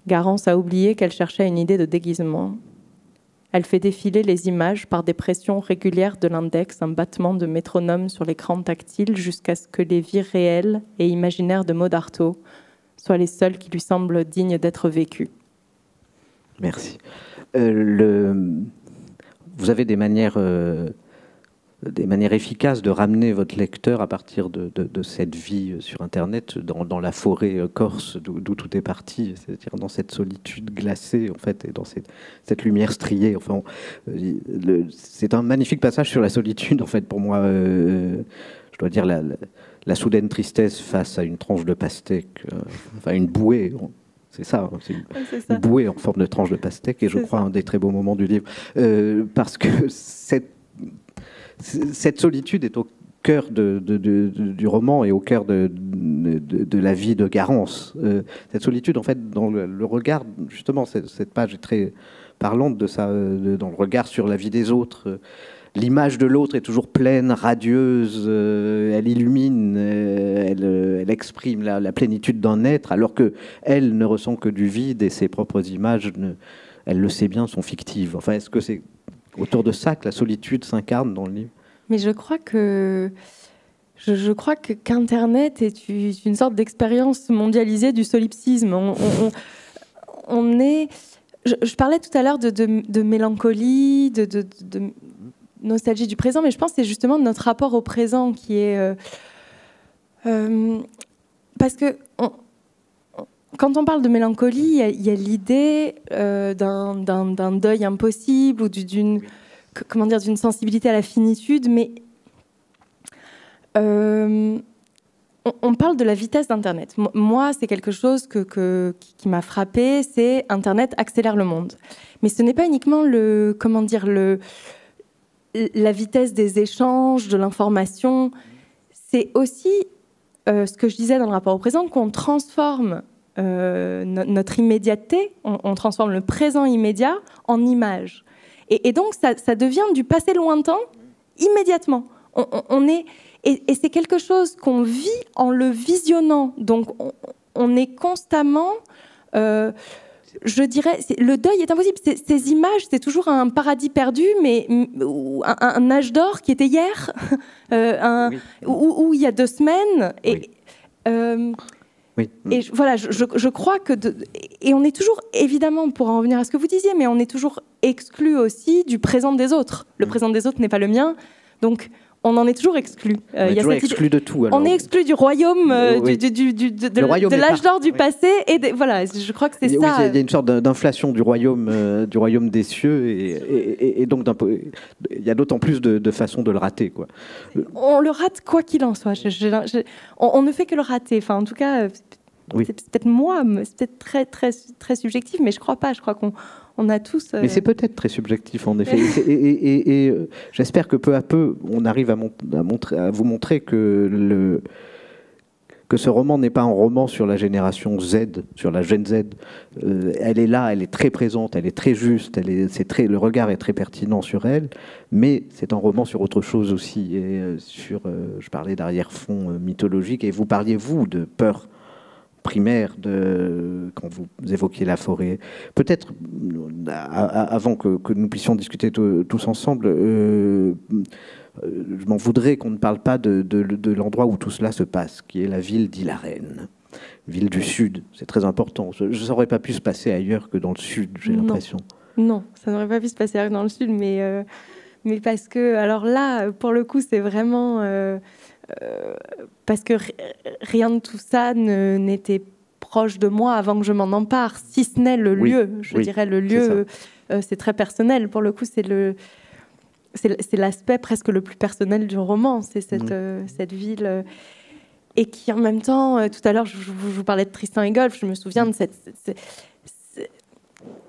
S1: Garance a oublié qu'elle cherchait une idée de déguisement. Elle fait défiler les images par des pressions régulières de l'index, un battement de métronome sur l'écran tactile jusqu'à ce que les vies réelles et imaginaires de Maud Artaud soient les seules qui lui semblent dignes d'être vécues.
S2: Merci. Vous avez des manières efficaces de ramener votre lecteur à partir de cette vie sur Internet, dans la forêt corse d'où tout est parti, c'est-à-dire dans cette solitude glacée, en fait, et dans cette lumière striée. Enfin, c'est un magnifique passage sur la solitude, en fait, pour moi. Je dois dire la soudaine tristesse face à une tranche de pastèque, enfin une bouée. C'est ça, c'est une bouée en forme de tranche de pastèque, et je crois un des très beaux moments du livre, parce que cette solitude est au cœur du roman et au cœur de la vie de Garance. Cette solitude, en fait, dans le regard, justement, cette page est très parlante de ça, dans le regard sur la vie des autres. L'image de l'autre est toujours pleine, radieuse, elle illumine, elle exprime la plénitude d'un être, alors qu'elle ne ressent que du vide et ses propres images, elle le sait bien, sont fictives. Enfin, est-ce que c'est autour de ça que la solitude s'incarne dans le livre?
S1: Mais je crois qu'Internet est une sorte d'expérience mondialisée du solipsisme. On est... Je parlais tout à l'heure de mélancolie, de nostalgie du présent, mais je pense que c'est justement notre rapport au présent qui est... parce que quand on parle de mélancolie, il y a l'idée d'un deuil impossible ou d'une sensibilité à la finitude, mais on parle de la vitesse d'Internet. Moi, c'est quelque chose qui m'a frappée, c'est Internet accélère le monde. Mais ce n'est pas uniquement la vitesse des échanges, de l'information, c'est aussi ce que je disais dans le rapport au présent, qu'on transforme notre immédiateté, on transforme le présent immédiat en image. Et donc, ça devient du passé lointain immédiatement. Et c'est quelque chose qu'on vit en le visionnant. Donc, on est constamment... je dirais, le deuil est impossible. Ces images, c'est toujours un paradis perdu, mais un âge d'or qui était hier, ou il y a 2 semaines.
S2: Oui.
S1: Et voilà, je crois que... et on est toujours, évidemment, pour en revenir à ce que vous disiez, mais on est toujours exclu aussi du présent des autres. Le présent des autres n'est pas le mien, donc on en est toujours exclu.
S2: On est toujours exclu de tout. Alors.
S1: On est exclu du royaume,
S2: oui.
S1: de l'âge d'or du passé. Et voilà, je crois que c'est ça.
S2: Oui, il y a une sorte d'inflation du royaume des cieux, et donc il y a d'autant plus de façons de le rater, quoi.
S1: On le rate quoi qu'il en soit. On ne fait que le rater. Enfin, en tout cas,
S2: oui.
S1: C'est peut-être moi, c'est peut-être très, très, très subjectif, mais je crois pas. Je crois qu'on a tous...
S2: Mais c'est peut-être très subjectif, en effet. et j'espère que peu à peu, on arrive à vous montrer que ce roman n'est pas un roman sur la génération Z, sur la Gen Z. Elle est là, elle est très présente, elle est très juste, le regard est très pertinent sur elle, mais c'est un roman sur autre chose aussi. Et je parlais d'arrière-fond mythologique, et vous parliez, vous, de peur primaire quand vous évoquiez la forêt. Peut-être, avant que nous puissions discuter tous ensemble, je m'en voudrais qu'on ne parle pas de l'endroit où tout cela se passe, qui est la ville d'Île-à-Rennes, ville du Sud. C'est très important. Ça n'aurait pas pu se passer ailleurs que dans le Sud, j'ai l'impression.
S1: Non, ça n'aurait pas pu se passer ailleurs que dans le Sud, mais parce que, alors là, pour le coup, c'est vraiment... parce que rien de tout ça n'était proche de moi avant que je m'en empare, si ce n'est le lieu. Je dirais le lieu, c'est très personnel. Pour le coup, c'est l'aspect presque le plus personnel du roman. C'est cette ville... et qui, en même temps, tout à l'heure, je vous parlais de Tristan et Golfe, je me souviens de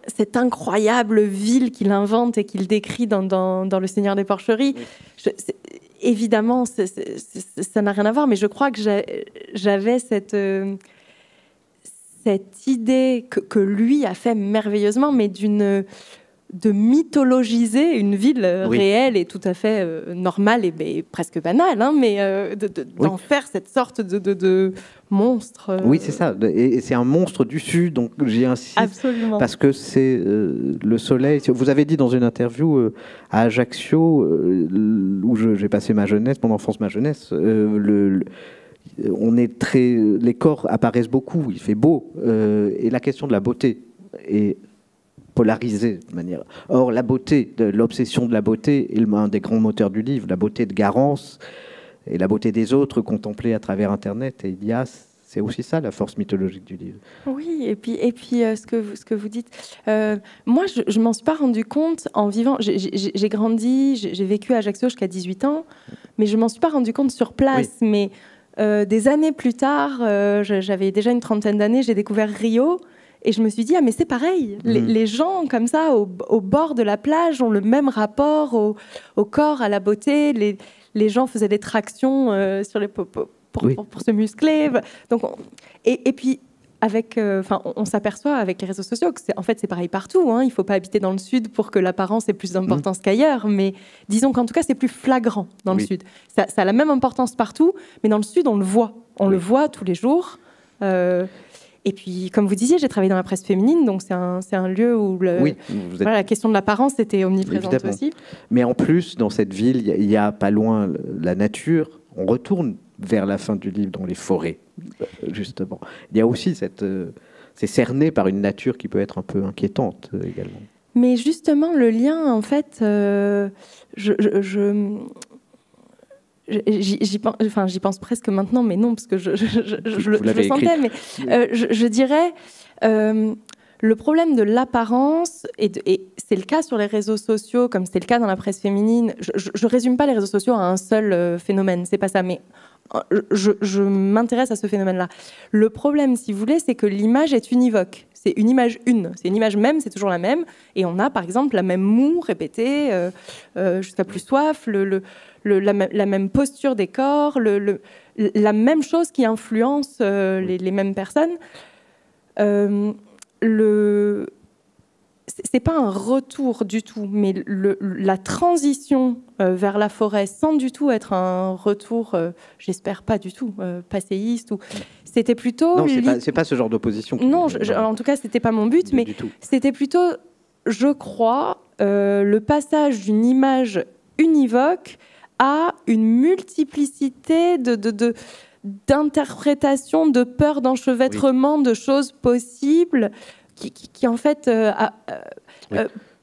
S1: cette incroyable ville qu'il invente et qu'il décrit dans Le Seigneur des Porcheries. Évidemment, ça n'a rien à voir, mais je crois que j'avais cette idée que lui a fait merveilleusement, mais de mythologiser une ville réelle et tout à fait normale et presque banale, hein, mais d'en faire cette sorte de monstre.
S2: Oui, c'est ça. Et c'est un monstre du Sud, donc j'y insiste.
S1: Absolument.
S2: Parce que c'est le soleil. Vous avez dit dans une interview à Ajaccio, où j'ai passé ma jeunesse, mon enfance, ma jeunesse, les corps apparaissent beaucoup, il fait beau, et la question de la beauté est polarisée de manière. Or, la beauté, l'obsession de la beauté est un des grands moteurs du livre, la beauté de Garance et la beauté des autres contemplée à travers Internet et Ilias. C'est aussi ça la force mythologique du livre.
S1: Oui, et puis ce que vous dites, moi je m'en suis pas rendu compte en vivant. J'ai grandi, j'ai vécu à Ajaccio jusqu'à 18 ans, mais je m'en suis pas rendu compte sur place. Oui. Mais des années plus tard, j'avais déjà une trentaine d'années, j'ai découvert Rio. Et je me suis dit, mais c'est pareil. Les gens, comme ça, au bord de la plage, ont le même rapport au corps, à la beauté. Les gens faisaient des tractions sur les pour se muscler. Donc, et puis, on s'aperçoit avec les réseaux sociaux que c'est pareil partout. Hein. Il ne faut pas habiter dans le Sud pour que l'apparence ait plus d'importance qu'ailleurs. Mais disons qu'en tout cas, c'est plus flagrant dans le Sud. Ça a la même importance partout, mais dans le Sud, on le voit. On le voit tous les jours. Et puis, comme vous disiez, j'ai travaillé dans la presse féminine, donc c'est un lieu où la question de l'apparence était omniprésente. Évidemment. Aussi.
S2: Mais en plus, dans cette ville, il y a pas loin la nature. On retourne vers la fin du livre dans les forêts, justement. Il y a aussi c'est cerné par une nature qui peut être un peu inquiétante également.
S1: Mais justement, le lien, en fait, j'y pense presque maintenant, mais non, parce que je le sentais, mais je dirais le problème de l'apparence, et c'est le cas sur les réseaux sociaux, comme c'est le cas dans la presse féminine. Je résume pas les réseaux sociaux à un seul phénomène, c'est pas ça, mais je m'intéresse à ce phénomène-là. Le problème, si vous voulez, c'est que l'image est univoque. C'est une image c'est une image même, c'est toujours la même, et on a par exemple la même moue répétée jusqu'à plus soif, la même posture des corps, la même chose qui influence les mêmes personnes. C'est pas un retour du tout, mais la transition vers la forêt, sans du tout être un retour, j'espère pas du tout, passéiste. C'était plutôt...
S2: Non, c'est pas ce genre d'opposition.
S1: Non, en tout cas, c'était pas mon but, mais c'était plutôt, je crois, le passage d'une image univoque à une multiplicité d'interprétation, de peur d'enchevêtrement, de choses possibles, qui en fait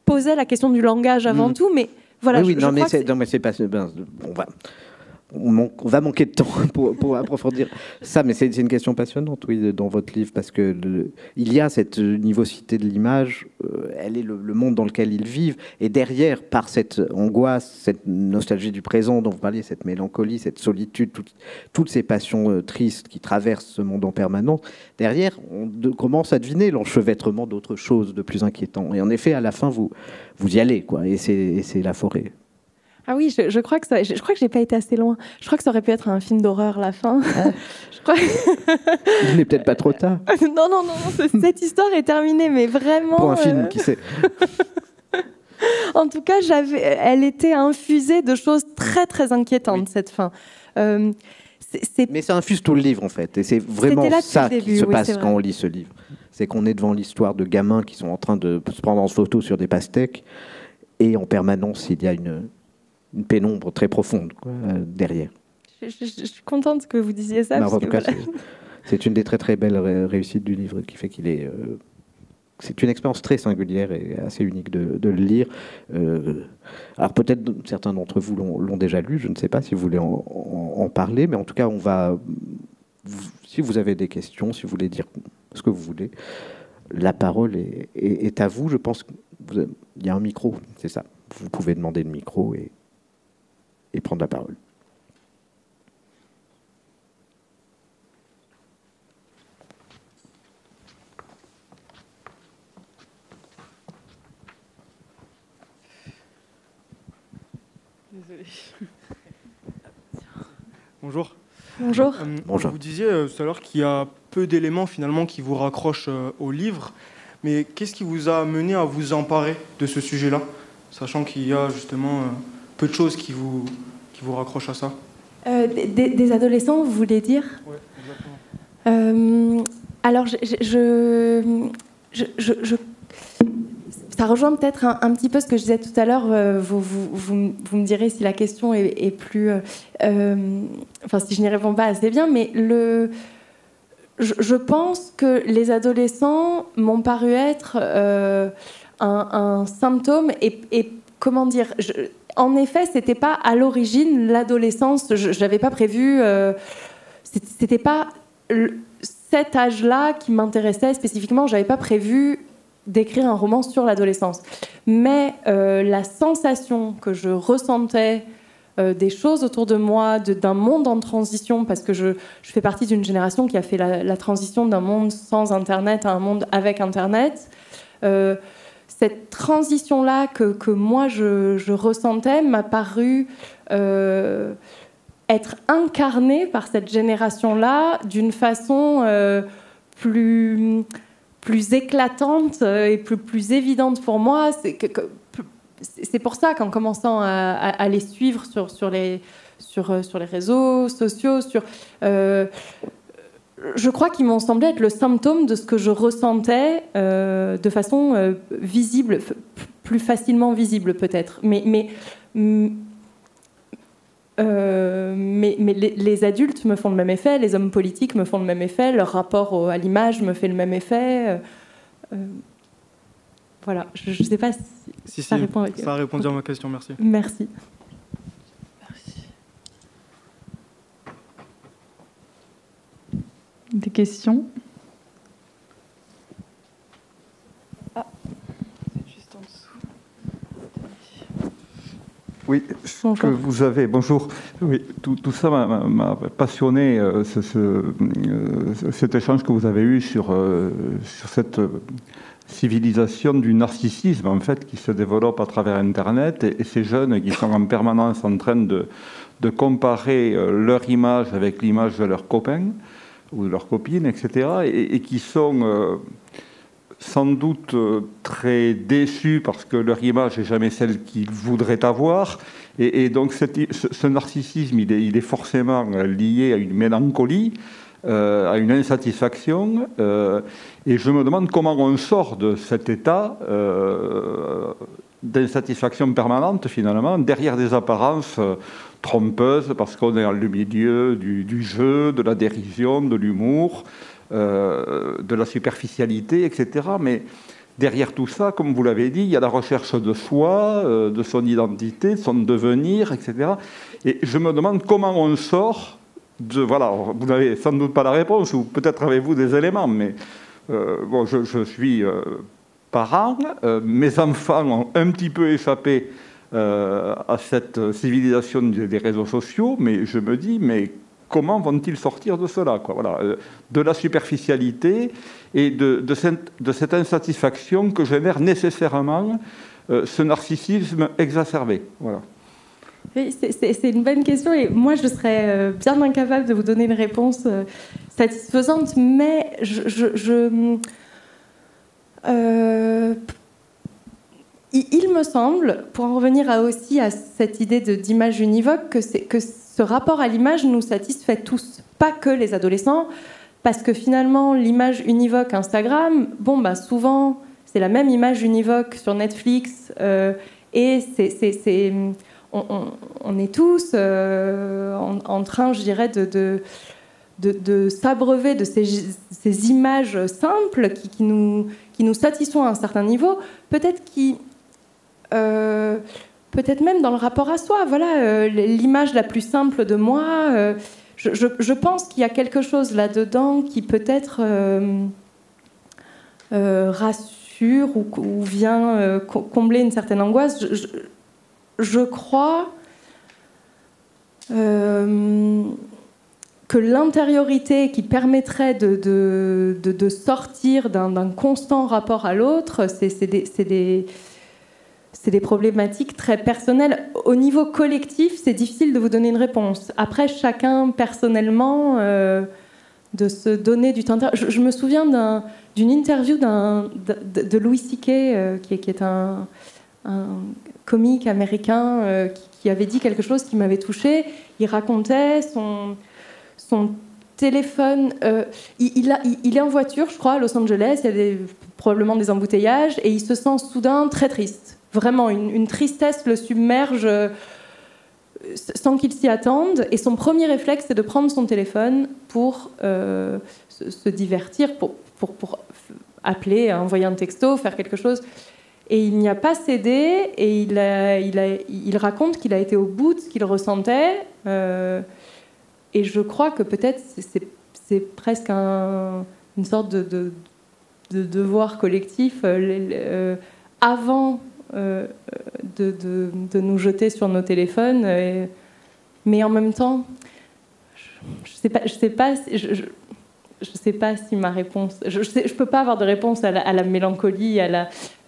S1: posait la question du langage avant tout, mais voilà.
S2: Oui, non, mais c'est pas. On va manquer de temps pour approfondir ça, mais c'est une question passionnante, oui, dans votre livre, parce que il y a cette nivosité de l'image, elle est le monde dans lequel ils vivent, et derrière, par cette angoisse, cette nostalgie du présent dont vous parliez, cette mélancolie, cette solitude, toutes ces passions tristes qui traversent ce monde en permanence, derrière, on commence à deviner l'enchevêtrement d'autres choses de plus inquiétant. Et en effet, à la fin, vous y allez, quoi, et c'est la forêt.
S1: Ah oui, je crois que j'ai pas été assez loin. Je crois que ça aurait pu être un film d'horreur la fin. Ah.
S2: Il n'est peut-être pas trop tard.
S1: Non, cette histoire est terminée, mais vraiment.
S2: Pour un film, qui sait.
S1: En tout cas, elle était infusée de choses très très inquiétantes, cette fin.
S2: Mais ça infuse tout le livre en fait, et c'est vraiment ça qui se passe quand on lit ce livre. C'est qu'on est devant l'histoire de gamins qui sont en train de se prendre en photo sur des pastèques, et en permanence il y a une pénombre très profonde derrière.
S1: Je suis contente que vous disiez ça.
S2: En tout cas, c'est une des très très belles réussites du livre qui fait qu'il est... c'est une expérience très singulière et assez unique de le lire. Alors peut-être certains d'entre vous l'ont déjà lu, je ne sais pas si vous voulez en parler, mais en tout cas, si vous avez des questions, si vous voulez dire ce que vous voulez, la parole est à vous. Je pense qu'il y a un micro, c'est ça. Vous pouvez demander le micro et prendre la parole.
S3: Désolée. Bonjour.
S1: Bonjour.
S3: Bonjour. Vous disiez tout à l'heure qu'il y a peu d'éléments finalement qui vous raccrochent au livre, mais qu'est-ce qui vous a mené à vous emparer de ce sujet-là, sachant qu'il y a justement peu de choses qui vous raccrochent à ça?
S1: Des adolescents, vous voulez dire?
S3: Oui, exactement.
S1: Alors, ça rejoint peut-être un petit peu ce que je disais tout à l'heure. Vous me direz si la question est plus... enfin, si je n'y réponds pas assez bien, mais je pense que les adolescents m'ont paru être un symptôme et comment dire... En effet, c'était pas à l'origine l'adolescence. Je n'avais pas prévu. C'était pas cet âge-là qui m'intéressait spécifiquement. J'avais pas prévu d'écrire un roman sur l'adolescence. Mais la sensation que je ressentais des choses autour de moi, d'un monde en transition, parce que je fais partie d'une génération qui a fait la transition d'un monde sans Internet à un monde avec Internet. Cette transition-là que moi je ressentais m'a paru être incarnée par cette génération-là d'une façon plus éclatante et plus évidente pour moi. C'est pour ça qu'en commençant à les suivre sur les réseaux sociaux, je crois qu'ils m'ont semblé être le symptôme de ce que je ressentais de façon visible, plus facilement visible peut-être. Mais les adultes me font le même effet, les hommes politiques me font le même effet, leur rapport à l'image me fait le même effet. Voilà, je ne sais pas si ça répond.
S3: Ça a répondu à ma question, merci.
S1: Merci.
S4: Des questions?
S3: Juste en dessous.
S5: Oui, que vous avez. Bonjour. Oui, tout ça m'a passionné, cet échange que vous avez eu sur cette civilisation du narcissisme, en fait, qui se développe à travers Internet, et ces jeunes qui sont en permanence en train de comparer leur image avec l'image de leurs copains ou de leurs copines, etc., et qui sont sans doute très déçus parce que leur image n'est jamais celle qu'ils voudraient avoir. Et donc ce narcissisme, il est forcément lié à une mélancolie, à une insatisfaction. Et je me demande comment on sort de cet état d'insatisfaction permanente, finalement, derrière des apparences trompeuses, parce qu'on est dans le milieu du jeu, de la dérision, de l'humour, de la superficialité, etc. Mais derrière tout ça, comme vous l'avez dit, il y a la recherche de soi, de son identité, de son devenir, etc. Et je me demande comment on sort de... Voilà, vous n'avez sans doute pas la réponse, ou peut-être avez-vous des éléments, mais bon, je suis parent. Mes enfants ont un petit peu échappé à cette civilisation des réseaux sociaux, mais je me dis, mais comment vont-ils sortir de cela, quoi, voilà, de la superficialité et de cette insatisfaction que génère nécessairement ce narcissisme exacerbé. Voilà.
S1: Oui, c'est une bonne question et moi je serais bien incapable de vous donner une réponse satisfaisante, mais il me semble, pour en revenir aussi à cette idée d'image univoque, que ce rapport à l'image nous satisfait tous, pas que les adolescents, parce que finalement l'image univoque Instagram, bon bah souvent c'est la même image univoque sur Netflix et on est tous en train, je dirais, de s'abreuver de ces images simples qui nous satisfont à un certain niveau, peut-être même dans le rapport à soi. Voilà, l'image la plus simple de moi. Je pense qu'il y a quelque chose là-dedans qui peut-être rassure ou vient combler une certaine angoisse. Je crois que l'intériorité qui permettrait de sortir d'un constant rapport à l'autre, c'est des problématiques très personnelles. Au niveau collectif, c'est difficile de vous donner une réponse. Après, chacun, personnellement, de se donner du temps. Je me souviens d'une interview de Louis C.K., qui est un comique américain qui avait dit quelque chose qui m'avait touchée. Il racontait son téléphone. Il est en voiture, je crois, à Los Angeles. Il y a probablement des embouteillages. Et il se sent soudain très triste. Vraiment, une tristesse le submerge sans qu'il s'y attende. Et son premier réflexe, c'est de prendre son téléphone pour se divertir, pour appeler, envoyer un texto, faire quelque chose. Et il n'y a pas cédé. Et il raconte qu'il a été au bout de ce qu'il ressentait. Et je crois que peut-être c'est presque une sorte de devoir collectif avant de nous jeter sur nos téléphones, mais en même temps, je sais pas si ma réponse, je peux pas avoir de réponse à la mélancolie,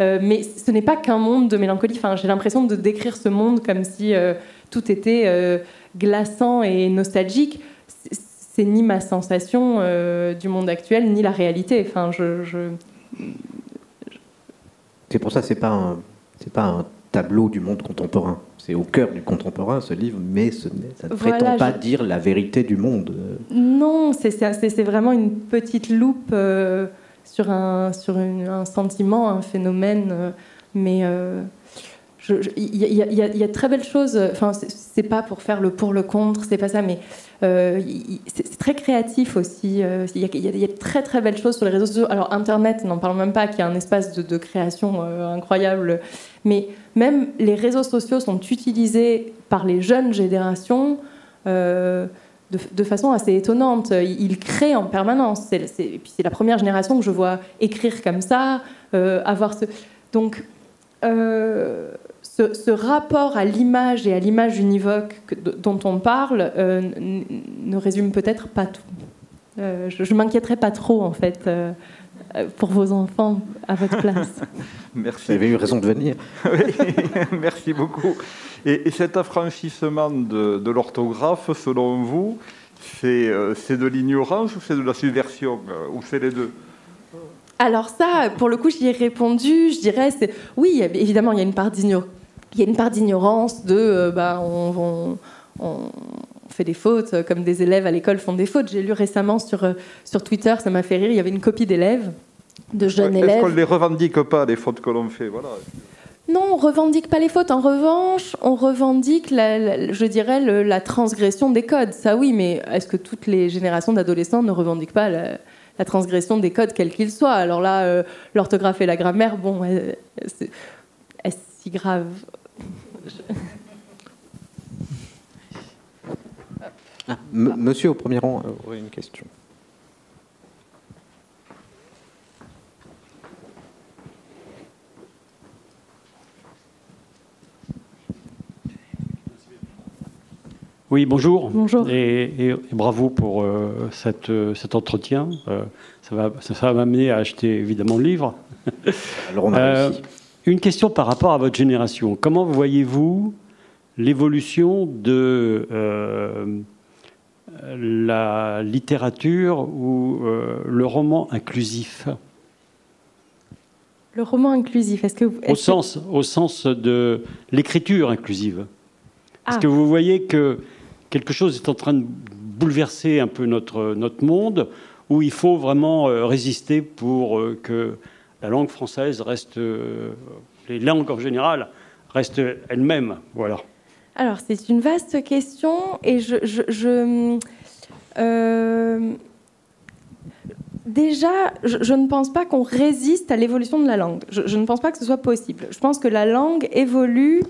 S1: mais ce n'est pas qu'un monde de mélancolie. Enfin, j'ai l'impression de décrire ce monde comme si tout était glaçant et nostalgique. C'est ni ma sensation du monde actuel, ni la réalité. Enfin,
S2: C'est pour ça que c'est pas un tableau du monde contemporain. C'est au cœur du contemporain, ce livre, mais ça ne prétend pas dire la vérité du monde.
S1: Non, c'est vraiment une petite loupe sur un sentiment, un phénomène. Mais il y a de très belles choses. Enfin, c'est pas pour faire le pour, le contre, c'est pas ça, mais c'est très créatif aussi. Il y a de très très belles choses sur les réseaux sociaux. Alors Internet, n'en parlons même pas, qui est un espace de création incroyable. Mais même les réseaux sociaux sont utilisés par les jeunes générations de façon assez étonnante. Ils créent en permanence. Et puis c'est la première génération que je vois écrire comme ça, avoir ce... Donc... Ce rapport à l'image et à l'image univoque dont on parle ne résume peut-être pas tout. Je m'inquiéterais pas trop, en fait, pour vos enfants à votre place.
S5: Merci.
S2: Vous avez eu raison de venir.
S5: Oui, merci beaucoup. Et cet affranchissement de l'orthographe, selon vous, c'est de l'ignorance ou c'est de la subversion, ou c'est les deux?
S1: Alors ça, pour le coup, j'y ai répondu. Je dirais, oui, évidemment, il y a une part d'ignorance. Il y a une part d'ignorance on fait des fautes, comme des élèves à l'école font des fautes. J'ai lu récemment sur Twitter, ça m'a fait rire, il y avait une copie d'élèves, de jeunes élèves.
S5: Est-ce qu'on ne les revendique pas, les fautes que l'on fait? Voilà.
S1: Non, on revendique pas les fautes. En revanche, on revendique, je dirais, la transgression des codes. Ça, oui, mais est-ce que toutes les générations d'adolescents ne revendiquent pas la transgression des codes, quels qu'ils soient? Alors là, l'orthographe et la grammaire, bon, est-ce si grave?
S2: Monsieur au premier rang aurait une question.
S4: Oui, bonjour.
S1: Bonjour.
S4: Et bravo pour cet entretien. Ça va m'amener à acheter évidemment le livre.
S2: Alors on a réussi.
S4: Une question par rapport à votre génération. Comment voyez-vous l'évolution de la littérature ou le roman inclusif?
S1: Le roman inclusif,
S4: au sens de l'écriture inclusive. Est-ce que vous voyez que quelque chose est en train de bouleverser un peu notre monde, où il faut vraiment résister pour que la langue française reste, les langues en général, restent elles-mêmes, voilà.
S1: Alors, c'est une vaste question, et déjà, je ne pense pas qu'on résiste à l'évolution de la langue. Je ne pense pas que ce soit possible. Je pense que la langue évoluait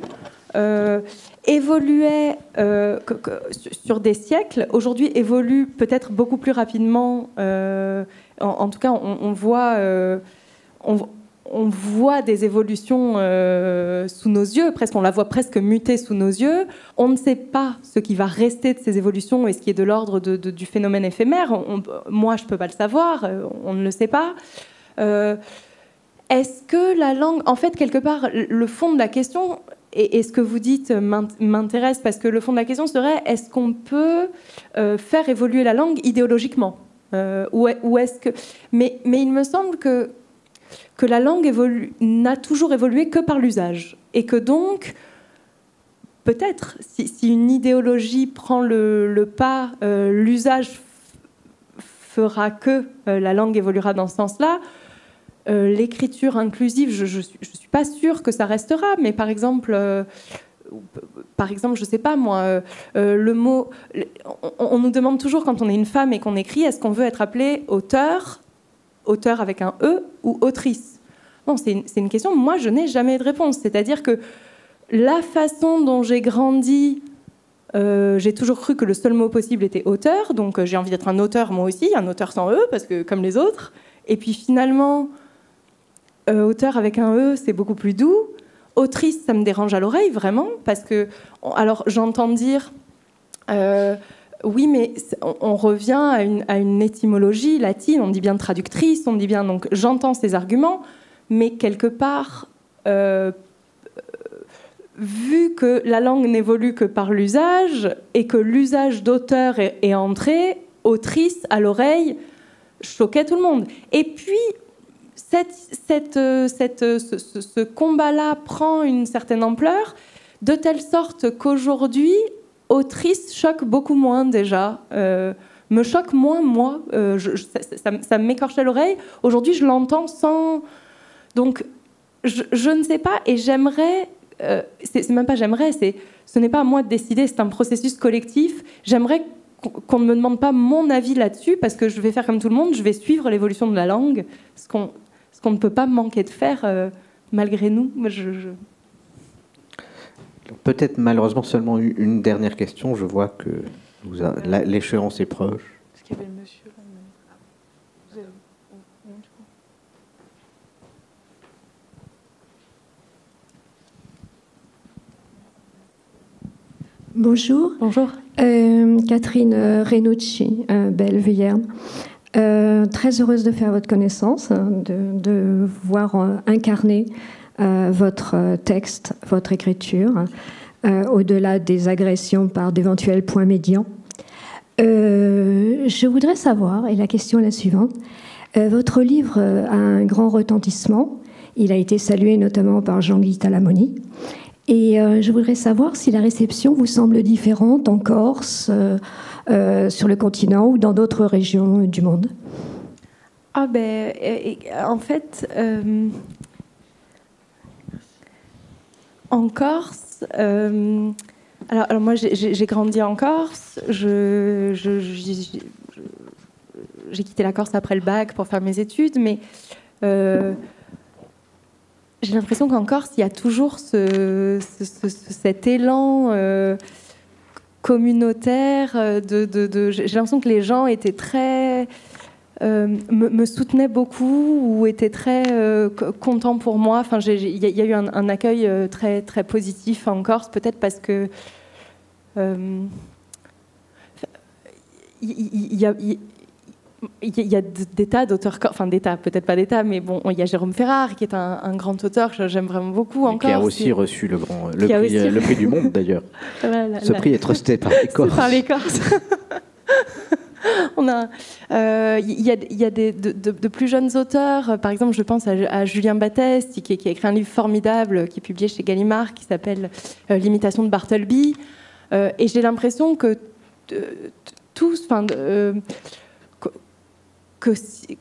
S1: sur des siècles, aujourd'hui évolue peut-être beaucoup plus rapidement. En tout cas, on voit des évolutions sous nos yeux, presque, on la voit presque muter sous nos yeux. On ne sait pas ce qui va rester de ces évolutions et ce qui est de l'ordre du phénomène éphémère. Moi, je ne peux pas le savoir, on ne le sait pas. Est-ce que la langue... En fait, quelque part, le fond de la question... Et ce que vous dites m'intéresse, parce que le fond de la question serait, est-ce qu'on peut faire évoluer la langue idéologiquement, ou est-ce que... Mais il me semble que la langue n'a toujours évolué que par l'usage. Et que donc, peut-être, si une idéologie prend le pas, l'usage fera que la langue évoluera dans ce sens-là. L'écriture inclusive, je suis pas sûre que ça restera, mais par exemple, je sais pas moi, le mot, on nous demande toujours quand on est une femme et qu'on écrit, est-ce qu'on veut être appelé auteur avec un E ou autrice? Bon, c'est une question. Moi, je n'ai jamais de réponse. C'est-à-dire que la façon dont j'ai grandi, j'ai toujours cru que le seul mot possible était auteur, donc j'ai envie d'être un auteur moi aussi, un auteur sans E, parce que comme les autres. Et puis finalement, auteur avec un E, c'est beaucoup plus doux. Autrice, ça me dérange à l'oreille, vraiment, parce que... Alors, j'entends dire... oui, mais on revient à une étymologie latine, on dit bien traductrice, on dit bien... Donc, j'entends ces arguments, mais quelque part, vu que la langue n'évolue que par l'usage, et que l'usage d'auteur est entré, autrice, à l'oreille, choquait tout le monde. Et puis... Ce combat-là prend une certaine ampleur, de telle sorte qu'aujourd'hui, autrice choque beaucoup moins déjà, me choque moins moi, ça m'écorche à l'oreille. Aujourd'hui, je l'entends sans... Donc, je ne sais pas, et j'aimerais... c'est même pas j'aimerais, ce n'est pas à moi de décider, c'est un processus collectif. J'aimerais qu'on ne me demande pas mon avis là-dessus, parce que je vais faire comme tout le monde, je vais suivre l'évolution de la langue, ce qu'on ne peut pas manquer de faire malgré nous.
S2: Peut-être malheureusement seulement une dernière question. Je vois que l'échéance est proche.
S6: Est-ce qu'il y avait le monsieur là?
S7: Bonjour.
S1: Bonjour.
S7: Catherine Renucci, Belleville. Très heureuse de faire votre connaissance, de voir incarner votre texte, votre écriture, au-delà des agressions par d'éventuels points médians. Je voudrais savoir, et la question est la suivante, votre livre a un grand retentissement. Il a été salué notamment par Jean-Guy Talamoni. Et je voudrais savoir si la réception vous semble différente en Corse, sur le continent ou dans d'autres régions du monde.
S1: En fait, En Corse, alors moi j'ai grandi en Corse, j'ai quitté la Corse après le bac pour faire mes études, mais j'ai l'impression qu'en Corse, il y a toujours cet élan communautaire. J'ai l'impression que les gens étaient très... me soutenaient beaucoup ou étaient très contents pour moi. Enfin, il y a eu un accueil très, très positif en Corse, peut-être parce que... Il y a des tas d'auteurs, enfin des tas, peut-être pas des tas, mais bon, il y a Jérôme Ferrare qui est un grand auteur que j'aime vraiment beaucoup encore.
S2: Qui a aussi reçu le prix du Monde d'ailleurs. Voilà, ce prix est trusté par les Corses.
S1: Par les Corses. Il y a de plus jeunes auteurs, par exemple, je pense à Julien Batteste qui a écrit un livre formidable qui est publié chez Gallimard qui s'appelle L'imitation de Bartleby. Et j'ai l'impression que tous,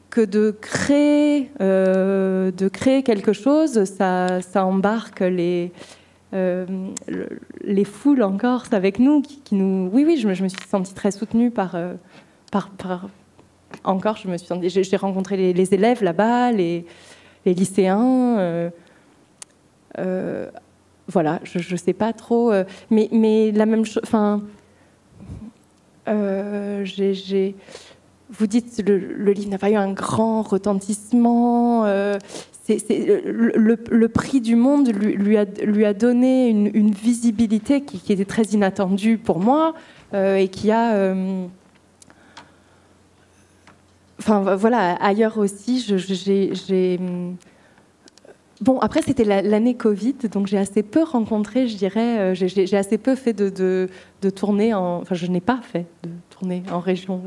S1: que de créer quelque chose, ça embarque les foules en Corse avec nous, qui nous... Oui, je me suis sentie très soutenue par en Corse. J'ai rencontré les élèves là-bas, les lycéens. Voilà, je sais pas trop, mais la même chose. Enfin, vous dites le livre n'a pas eu un grand retentissement. Le prix du Monde lui a donné une visibilité qui était très inattendue pour moi et qui a. Enfin voilà, ailleurs aussi, j'ai. Bon, après, c'était l'année Covid, donc j'ai assez peu rencontré, je dirais, j'ai assez peu fait de tournées enfin, je n'ai pas fait de tournées en région.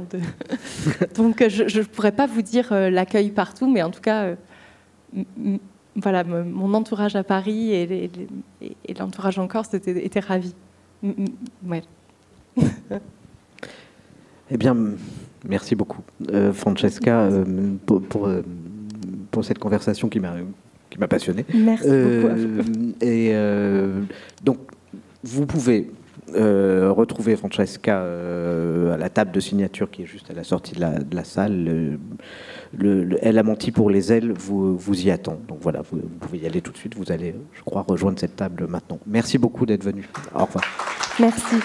S1: Donc, je ne pourrais pas vous dire l'accueil partout, mais en tout cas, voilà, mon entourage à Paris et l'entourage en Corse étaient ravis. Ouais.
S2: Eh bien, merci beaucoup, Francesca, pour cette conversation qui m'a passionné.
S1: Merci beaucoup.
S2: Donc, vous pouvez retrouver Francesca à la table de signature qui est juste à la sortie de la salle. Elle a menti pour les ailes, vous y attend. Donc voilà, vous pouvez y aller tout de suite. Vous allez, je crois, rejoindre cette table maintenant. Merci beaucoup d'être venu. Au revoir.
S1: Merci.